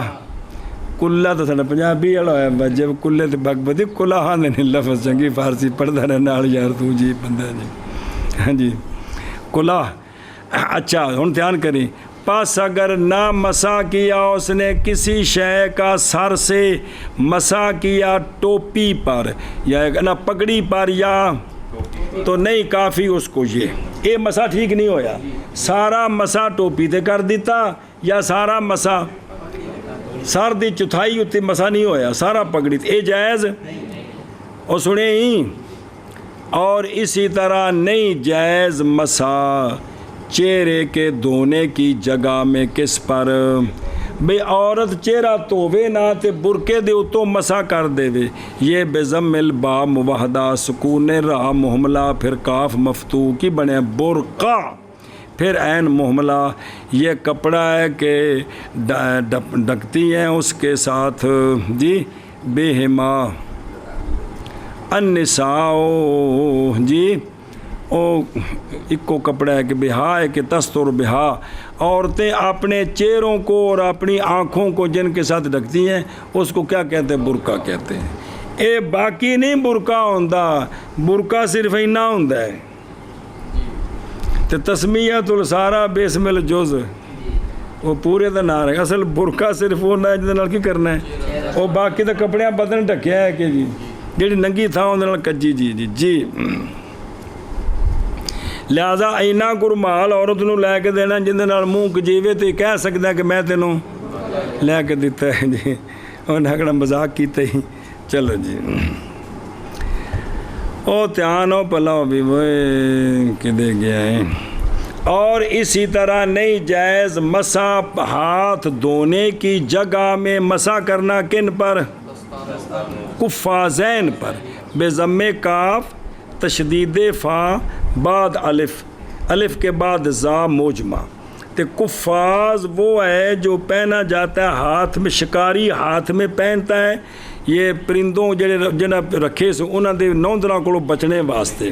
کلا تو ساڈا پنجابی والا ہے جب کلے تے بگ بدی کلا ہاں نہیں لفظ چنگی فارسی پڑھدا رہنا نال یار تو جی بندہ جی. ہاں جی کلا. اچھا ہن دھیان کریں، پس اگر نہ مسا کیا اس نے کسی شے کا سر سے، مسا کیا ٹوپی پر یا نہ پگڑی پر یا تو نہیں کافی اس کو یہ مسا ٹھیک نہیں ہویا. سارا مسا ٹوپی تے کر دیتا یا سارا مسا سر دی چوتھائی اتنے مسا نہیں ہویا سارا پگڑی تے جائز اور سنیں ہی. اور اسی طرح نہیں جائز مسا چہرے کے دھونے کی جگہ میں کس پر، بے عورت چہرہ تووے نہ تے برقے دے اتو مسا کر دے وے. یہ بضم البا موحدہ سکون راہ محملہ پھر کاف مفتو کی بنے برقع پھر عین محملہ. یہ کپڑا ہے کہ ڈھکتی ہیں اس کے ساتھ جی بے ہما النساء جی اکو کپڑا ہے کہ بہا ہے کہ تستر بہا، عورتیں اپنے چہروں کو اور اپنی آنکھوں کو جن کے ساتھ ڈھکتی ہیں اس کو کیا کہتے ہیں؟ برقع کہتے ہیں۔ اے باقی نہیں برقع ہوندا، برقع صرف اینا ہوندا ہے تے تسمیۃ السارا بسم الجز وہ پورے دا نہ رہے، اصل برقع صرف وہ نہ جہدے نال کی کرنا ہے، وہ باقی دا کپڑیاں بدن ڈھکیا ہے کہ جی جیڑی ننگی تھا اندے نال کجی جی لہذا اینا گرمال عورت نو لے کے دینا جن دے نال منہ کجیوے تے کہہ سکدا کہ میں تینوں لے کے دیتا ہے جی، انہیں اگڑا مذاق کیتا ہی چلو جی او دھیان ہو پلاؤ بھی وہ کدے گیا ہے۔ اور اسی طرح نہیں جائز مسح ہاتھ دھونے کی جگہ میں مسح کرنا کن پر؟ کفازین پر، بے ضم کاف تشدید فا بعد الف کے بعد زا موجمہ۔ تے کفاز وہ ہے جو پہنا جاتا ہے ہاتھ میں، شکاری ہاتھ میں پہنتا ہے، یہ پرندوں جنہیں رکھے سو انہوں نے نوندراں کو بچنے واسطے،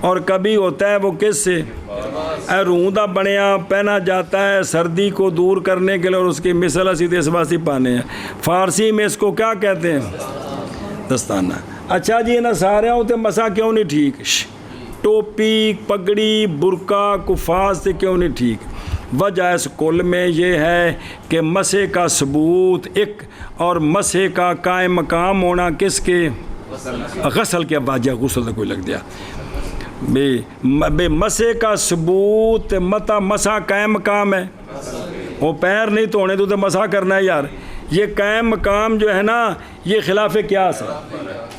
اور کبھی ہوتا ہے وہ کس سے روندا بنیا پہنا جاتا ہے سردی کو دور کرنے کے لیے، اور اس کی مثل سیدھے سواسی پانے ہیں۔ فارسی میں اس کو کیا کہتے ہیں؟ دستانہ۔ اچھا جی انہاں سارے ہوتے مسا کیوں نہیں ٹھیک؟ ٹوپی، پگڑی، برقع، کفاز سے کیوں نہیں ٹھیک؟ وجہ اس کل میں یہ ہے کہ مسح کا ثبوت ایک اور مسح کا قائم مقام ہونا کس کے؟ غسل کے واجہ غسل کا کوئی لگ دیا بے مسح کا ثبوت متا مسح قائم مقام ہے، وہ پیر نہیں دھونے تو مسح کرنا ہے یار، یہ قائم مقام جو ہے نا یہ خلاف قیاس ہے۔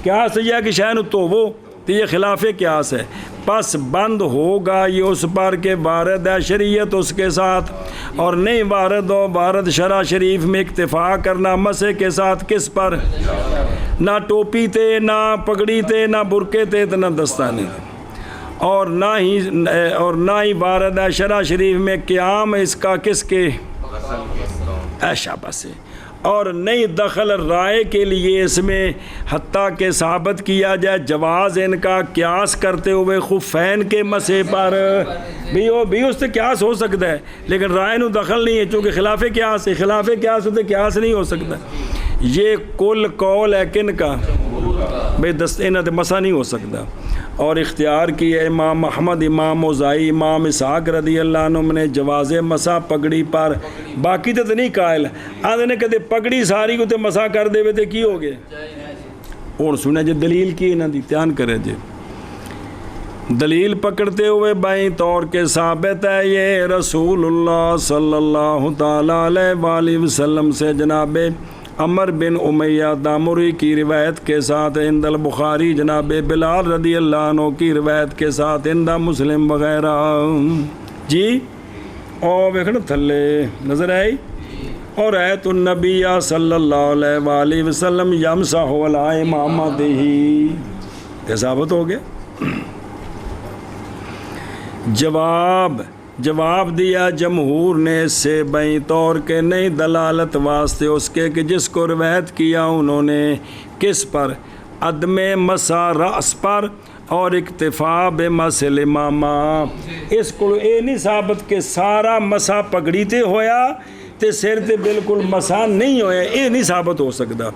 قیاس یہ ہے کہ شہن تو وہ تو یہ خلاف قیاس ہے، پس بند ہوگا یہ اس پر کہ وارد ہے شریعت اس کے ساتھ، اور نہیں وارد ہو وارد شرع شریف میں اکتفا کرنا مسح کے ساتھ کس پر؟ نہ ٹوپی تے، نہ پگڑی تے، نہ برقعے تے، نہ دستانے تے، اور نہ ہی وارد ہے شرع شریف میں قیام اس کا کس کے؟ شاباش سے، اور نہیں دخل رائے کے لیے اس میں حتیٰ کہ ثابت کیا جائے جواز ان کا قیاس کرتے ہوئے خفین کے مسح پر بھی اس سے قیاس ہو سکتا ہے، لیکن رائے نو دخل نہیں ہے چونکہ خلاف قیاس ہے، خلاف قیاس ہوتے قیاس نہیں ہو سکتا۔ یہ کل قول ہے کن کا؟ بھئی انہاں تے مسح نہیں ہو سکتا، اور اختیار کی ہے امام احمد، امام اوزائی، امام اسحاق رضی اللہ عنہ نے جواز مسح پگڑی پر، باقی تو نہیں قائل آدھے نے کہتے پگڑی ساری کو تے مسح کر دے تے کی ہو گئے؟ اور سنے جی دلیل کی انہاں دی دھیان کرے جی، دلیل پکڑتے ہوئے بائیں طور کے ثابت ہے یہ رسول اللہ صلی اللہ تعالیٰ علیہ وآلہ وسلم سے جناب عمر بن امیہ دامری کی روایت کے ساتھ عند البخاری جناب بلال رضی اللہ عنہ کی روایت کے ساتھ عند مسلم وغیرہ جی، اور ویکھنا تھلے نظر آئی، اور ایت النبی صلی اللہ علیہ وآلہ وسلم یمسح علی امامتہ، یہ ثابت ہو گیا۔ جواب دیا جمہور نے اس سے بائیں طور کے نہیں دلالت واسطے اس کے کہ جس کو روایت کیا انہوں نے کس پر؟ عدم مسح رأس پر اور اکتفا بمسح الامامہ۔ اس کو یہ نہیں ثابت کہ سارا مسح پگڑی تے ہویا تے سر تے بالکل مسح نہیں ہویا، یہ نہیں ثابت ہو سکتا،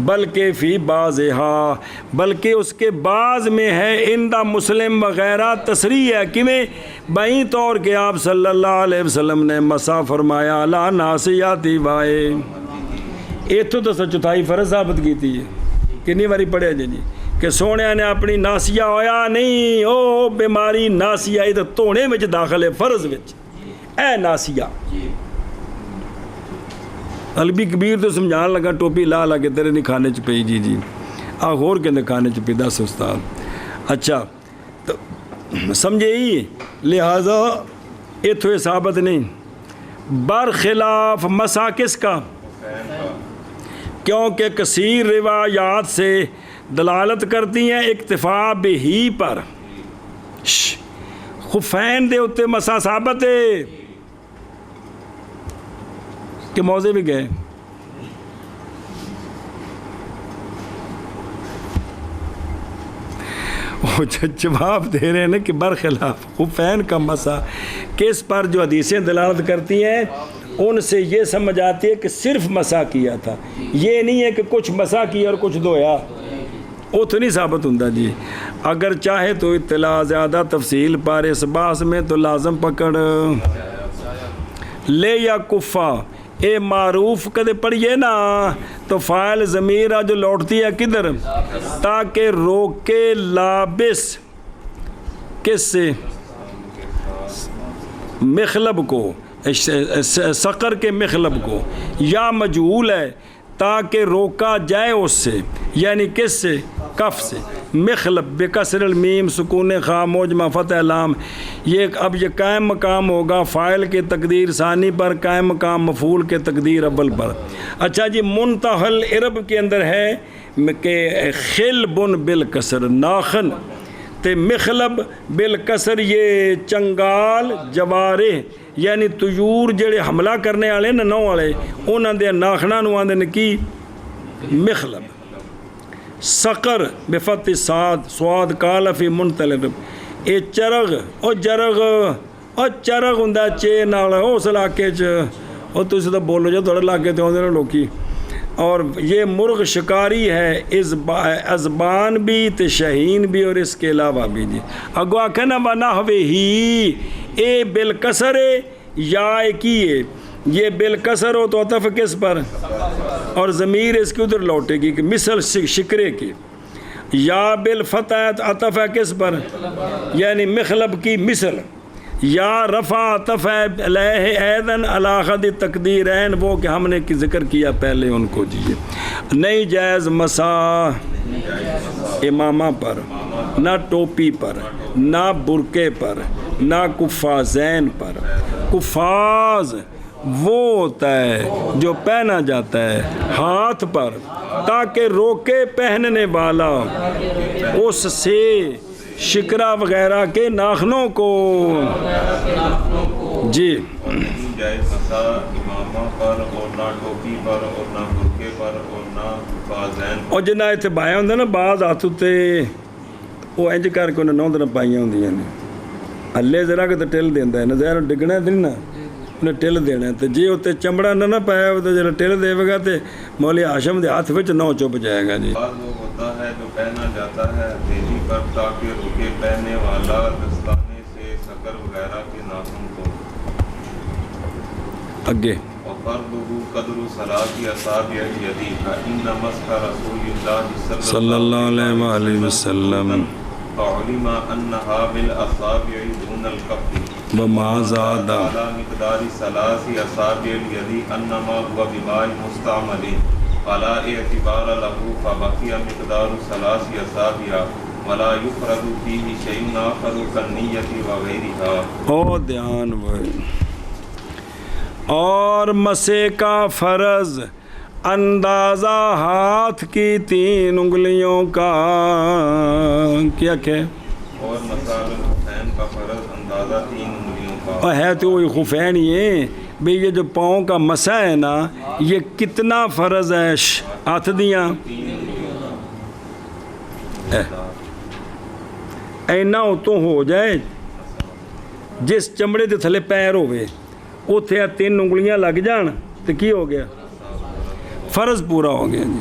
بلکہ فی بعضہا، بلکہ اس کے بعض میں ہے اندہ مسلم وغیرہ تصریح ہے کہ میں بائیں طور کے آپ صلی اللہ علیہ وسلم نے مسح فرمایا لا ناسیاتی وائے، ایتھو تو چوتھائی فرض ثابت کی تھی، کنی باری پڑھے جی کہ سونے نے اپنی ناسیہ ہویا نہیں، او بیماری ناسیہ ہی تو تونے میں داخل ہے فرض وچ، اے ناسیہ البی کبیر تو سمجھان لگا ٹوپی لا کے تیرے نہیں کھانے چ پئی جی غور کے اندر کھانے چ پئی دس استاد، اچھا تو سمجھے ہی، لہذا اتھو ثابت نہیں، برخلاف مسح کس کا؟ کیونکہ کثیر روایات سے دلالت کرتی ہیں اکتفا بہی پر، خفین دے اتے مسح ثابت ہے کہ موضع بھی گئے، وہ جواب دے رہے ہیں نا کہ برخلاف خفین کا مسا کس پر جو حدیثیں دلالت کرتی ہیں ان سے یہ سمجھ آتی ہے کہ صرف مسا کیا تھا، یہ نہیں ہے کہ کچھ مسا کیا اور کچھ دھویا، وہ تو نہیں ثابت ہوں جی۔ اگر چاہے تو اطلاع زیادہ تفصیل پر اس باس میں تو لازم پکڑ لے یا کفا اے معروف کدے پڑھیے نا تو فاعل ضمیر جو لوٹتی ہے کدھر، تاکہ روکے لابس کس سے، مخلب کو، سقر کے مخلب کو، یا مجہول ہے تاکہ روکا جائے اس سے، یعنی کس سے، کف سے، مخلب بکسر المیم سکون خا موجمہ فتح لام، یہ اب یہ قائم مقام ہوگا فاعل کے تقدیر ثانی پر، قائم مقام مفعول کے تقدیر اول پر۔ اچھا جی، منتحل عرب کے اندر ہے کہ خلبن بالکسر ناخن تے مخلب بالکسر یہ چنگال جوارے یعنی طیور جڑے حملہ کرنے والے نا نو والے انہاں دے ناخنا نو آندے کی مخلب۔ سقر بفتح صاد سواد کال فی منتلب اے چرغ او جرغ او چرغ ہوندا چے نال اس علاقے چ او تسی تے بولو جو تھوڑے علاقے تے ہوندے نے لوکی، اور یہ مرغ شکاری ہے ازبان بھی تے شہین بھی اور اس کے علاوہ بھی جی۔ اگو آکھے نا ونحوہ ہی اے بالکسر یا کیے یہ بالکسر ہو تو عطف کس پر، اور ضمیر اس کے ادھر لوٹے گی کہ مثل شکرے کی، یا بالفتح عطف ہے کس پر، یعنی مخلب کی مثل، یا رفع عطف ہے علیہ ایدن علاقد تقدیرین وہ کہ ہم نے ذکر کیا پہلے ان کو جی۔ نہیں جائز مسا امامہ پر، نہ ٹوپی پر، نہ برقے پر، نہ کفازین پر۔ کفاز وہ ہوتا ہے جو پہنا جاتا ہے ہاتھ پر تاکہ روکے پہننے والا اس سے شکرہ وغیرہ کے ناخنوں کو جی۔ جائز مسا امامہ پر اور نہ ٹوپی پر اور نہ برقے پر اور نہ کفازین پر۔ اور جنہ اتنے بایا ہوندے نا بعض ہاتھ تے وہ انج کر کے انہیں نوندنا پائیاں ہوندیاں نے ہلے ذرا کہ ٹل دینا ہے نا ظاہر ڈگنا ہے نہیں نا انہیں ٹل دینا ہے، تو جی اتنے چمڑا نہ پایا ہو تو جب ٹل دے گا تو مولی ہاشم دے ہاتھ وچ نو چپ جائے گا جی۔ بعض وہ ہوتا ہے جو پہنا جاتا ہے ہتھیلی پر تاکہ روکے پہننے والا دستانے سے سکر وغیرہ کے ناخن کو۔ اگے وَقَرْبُهُ قَدْرُ صَلَاةِ أَصَابِعِ الْيَدِ فَإِنَّ مَسْحَ رَسُولِ اللَّهِ صلی اللہ علیہ وآلہ وسلم فَعُلِمَ أَنَّهَا بِالْأَصَابِعِ دُونَ الْكَفِّ وما زاد على مقدار ثلاث أصابع اليد أنما هو بماء مستعمل فلا اعتبار له فبقي مقدار ثلاث أصابع ولا يفرد فيه شيء آخر كالنية وغيرها۔ او دھیان بھائی، اور مسے کا فرض اندازہ ہاتھ کی 3 انگلیوں کا کیا کہ، اور مسال الخفین کا فرض اندازہ 3 انگلیوں کا۔ اور ہے تو وہی خفین یہ بھئی یہ جو پاؤں کا مسا ہے نا یہ کتنا فرض ہے ہاتھ دیاں اینا اتوں ہو جائے جس چمڑے دے تھلے پیر ہوئے اتھے 3 انگلیاں لگ جان تو کی ہو گیا، فرض پورا ہو گیا جی۔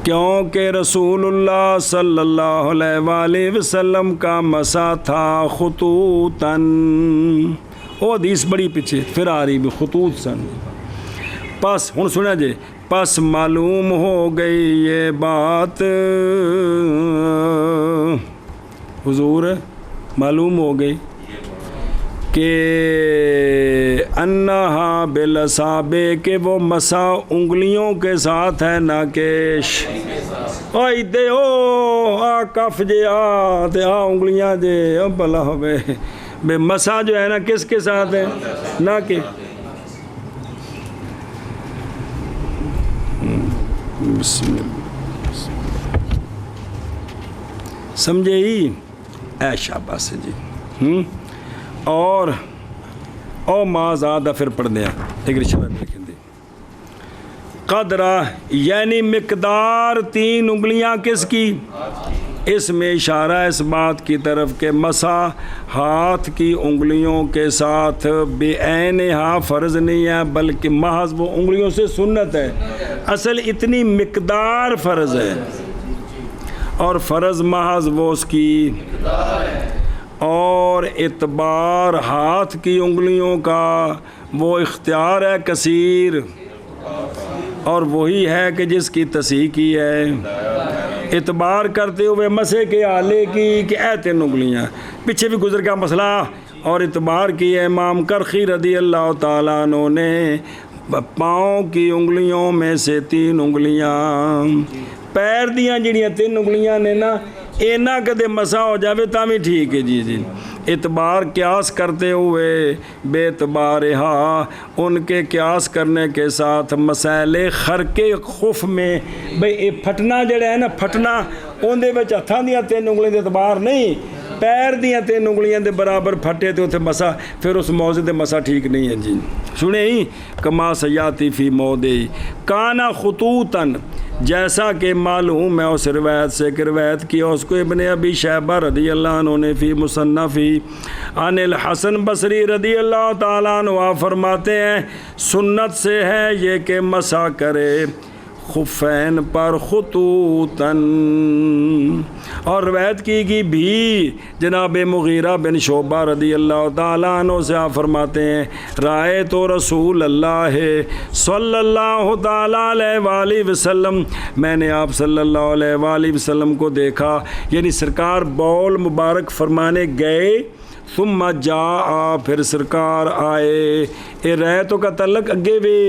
کیونکہ رسول اللہ صلی اللہ علیہ وآلہ وسلم کا مسا تھا خطوطاً، وہ حدیث بڑی پیچھے پھر آ رہی بھی خطوط سن۔ پس ہن سنا جی، پس معلوم ہو گئی یہ بات حضور معلوم ہو گئی کہ انہا بالاصابع کہ وہ مسا انگلیوں کے ساتھ ہے نہ کیش۔ اوئی دے او آ کف جے آ تے آ انگلیاں جے او بلا ہوئے بے مسا جو ہے نا کس کے ساتھ ہے نہ کہ بسم اللہ سمجھے ہی اے شاباش جی۔ اور او ما زیادہ پھر پڑھ دیا ایک رشتہ لکھیں دے قدرہ یعنی مقدار 3 انگلیاں کس کی، اس میں اشارہ اس بات کی طرف کہ مسح ہاتھ کی انگلیوں کے ساتھ بے عینہا فرض نہیں ہے، بلکہ محض وہ انگلیوں سے سنت ہے، اصل اتنی مقدار فرض ہے، اور فرض محض وہ اس کی، اور اعتبار ہاتھ کی انگلیوں کا وہ اختیار ہے کثیر، اور وہی ہے کہ جس کی تصحیح کی ہے، اعتبار کرتے ہوئے مسح کے آلے کی کہ اے 3 انگلیاں، پیچھے بھی گزر کا مسئلہ، اور اعتبار کی ہے امام کرخی رضی اللہ تعالیٰ عنہ نے پاؤں کی انگلیوں میں سے 3 انگلیاں، پیر دیاں جڑیاں 3 انگلیاں نے نا اینا کدے مسا ہو جاوے تامی ٹھیک ہے جی، اعتبار قیاس کرتے ہوئے بے اعتبارہا، ان کے قیاس کرنے کے ساتھ مسائل خرق خف میں بھئی اے پھٹنا جڑا ہے نا، پھٹنا ان دے وچ ہتھاں دیاں 3 انگلیاں دے اعتبار نہیں، پیر دیاں 3 انگلیاں دے برابر پھٹے تے اتھے مسا، پھر اس موضع دے مسا ٹھیک نہیں ہے جی۔ سنے ہی کما سیاتی فی موضع کانا خطوطاً، جیسا کہ معلوم ہے اس روایت سے کہ روایت کیا اس کو ابن ابی شیبہ رضی اللہ عنہ نے فی مصنفی عن الحسن بصری رضی اللہ تعالیٰ عنہ فرماتے ہیں سنت سے ہے یہ کہ مسح کرے خفین پر خطوطاً، اور روایت کی گئی بھی جناب مغیرہ بن شعبہ رضی اللہ تعالیٰ عنہ سے آپ فرماتے ہیں رائے تو رسول اللہ صلی اللہ تعالیٰ علیہ وآلہ وسلم، میں نے آپ صلی اللہ علیہ وآلہ وسلم کو دیکھا، یعنی سرکار بول مبارک فرمانے گئے، ثم جاء، پھر سرکار آئے، اے رایتوں کا تعلق اگے بھی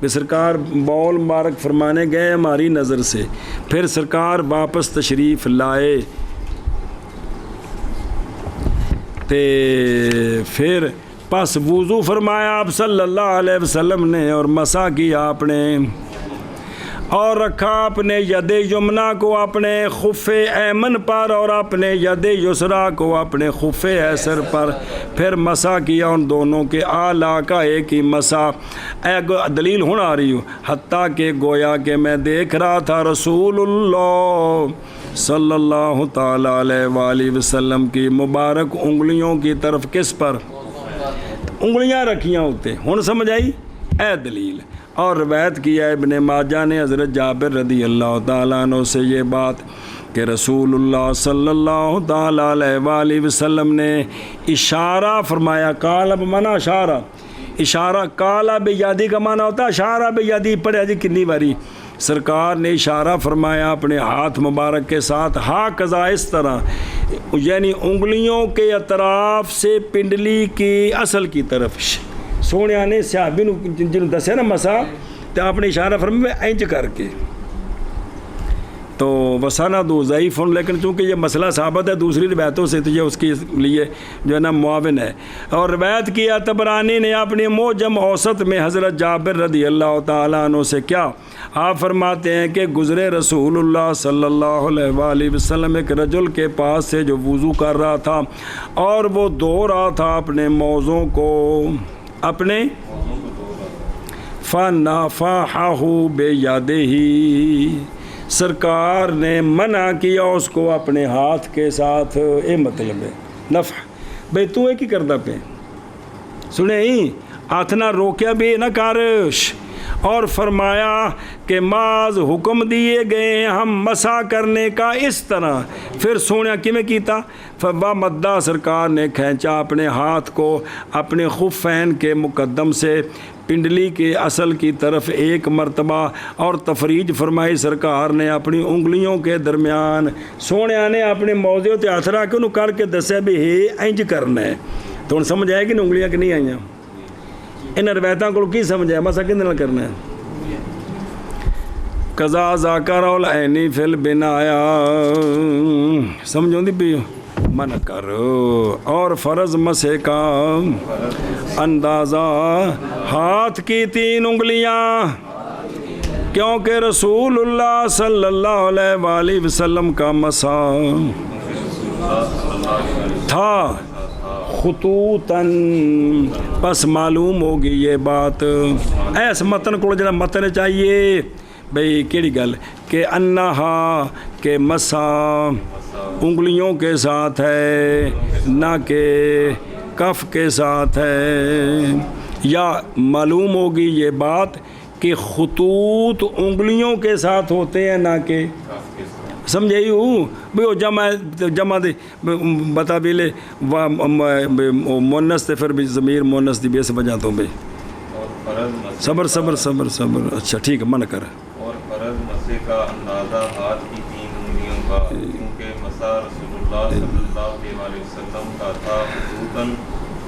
سرکار بول مبارک فرمانے گئے ہماری نظر سے، پھر سرکار واپس تشریف لائے، تے پھر پس وضو فرمایا آپ صلی اللہ علیہ وسلم نے، اور مسح کیا آپ نے، اور رکھا اپنے ید یمنا کو اپنے خف ایمن پر، اور اپنے ید یسرا کو اپنے خف ایسر پر، پھر مسح کیا ان دونوں کے اعلیٰ کا ایک ہی مسح، دلیل ہونا آ رہی ہو، حتیٰ کہ گویا کہ میں دیکھ رہا تھا رسول اللہ صلی اللہ تعالیٰ علیہ وآلہ وسلم کی مبارک انگلیوں کی طرف، کس پر؟ انگلیاں رکھیاں ہوتے، ہن سمجھ آئی اے دلیل۔ اور روایت کیا ابن ماجہ نے حضرت جابر رضی اللہ تعالیٰ عنہ سے یہ بات کہ رسول اللہ صلی اللہ تعالیٰ علیہ وآلہ وسلم نے اشارہ فرمایا، قال بمعنی اشارہ، اشارہ قال بیادی کا معنی ہوتا ہے اشارہ بیادی، پڑھے جی کنی باری، سرکار نے اشارہ فرمایا اپنے ہاتھ مبارک کے ساتھ، ہا قضا اس طرح، یعنی انگلیوں کے اطراف سے پنڈلی کی اصل کی طرف، سونے نے صحابی جنہوں دسے نا مسا تو آپ نے اشارہ فرمایا اینج کر کے، تو وسانہ دو ضعیف، لیکن چونکہ یہ مسئلہ ثابت ہے دوسری روایتوں سے تو یہ اس کے لیے جو ہے نا معاون ہے۔ اور روایت کیا طبرانی نے اپنی معجم اوسط میں حضرت جابر رضی اللہ تعالیٰ عنہ سے، کیا آپ فرماتے ہیں کہ گزرے رسول اللہ صلی اللہ علیہ وآلہ وسلم ایک رجل کے پاس سے جو وضو کر رہا تھا، اور وہ دھو رہا تھا اپنے موزوں کو، اپنے فَنَافَحَهُ بِيَدِهِ، سرکار نے منع کیا اس کو اپنے ہاتھ کے ساتھ، اے مطلب ہے نفع، بھئی تو ایک ہی کردہ پہ سنے ہی ہاتھ نہ روکیا بھی نہ کارش، اور فرمایا کہ ماز حکم دیے گئے ہیں ہم مسح کرنے کا اس طرح، پھر سونے کی میں کیتا فوا مدہ، سرکار نے کھینچا اپنے ہاتھ کو اپنے خفین کے مقدم سے پنڈلی کے اصل کی طرف ایک مرتبہ، اور تفریج فرمائی سرکار نے اپنی انگلیوں کے درمیان، سونے نے اپنے موضوع تے ہاتھ رکھ کے انہوں کر کے دسیا بھی ہے اینج کرنا ہے، تو انہوں سمجھ آئے کہ انگلیاں کہ نہیں آئیاں، ان روایتوں کو کی سمجھ آیا مسا کن کرنا ہے، قضا ذاکر العینی فی البنایا، سمجھوں دی بھی من کر، اور فرض مسح کا اندازہ ہاتھ کی 3 انگلیاں، کیونکہ رسول اللہ صلی اللہ علیہ وآلہ وسلم کا مسح تھا خطوطاً، پس معلوم ہوگی یہ بات، ایس متن کو جنا متن چاہیے بھئی کیڑی گل کہ انہا کہ مسا انگلیوں کے ساتھ ہے نہ کہ کف کے ساتھ ہے، یا معلوم ہوگی یہ بات کہ خطوط انگلیوں کے ساتھ ہوتے ہیں نہ کہ سمجھے ہوں بھئی وہ جمع دے بتا بھی لے مونس تے پھر بھی ضمیر مونس دی بے سے بجاتا ہوں بھئی صبر صبر صبر صبر اچھا ٹھیک ہے من کر اور فرض مسے کا اندازہ ہاتھ کی 3 انگلیوں کا کیونکہ مسا رسول اللہ صلی اللہ علیہ وسلم کا تھا خصوصاً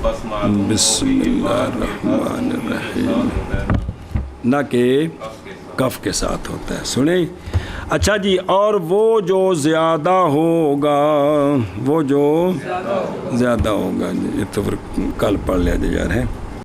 بس معلوم بسم اللہ الرحمن الرحیم نہ کہ کف کے ساتھ ہوتا ہے سنیں اچھا جی اور وہ جو زیادہ ہوگا وہ جو زیادہ ہوگا یہ تو پھر کل پڑھ لیا جا رہا ہے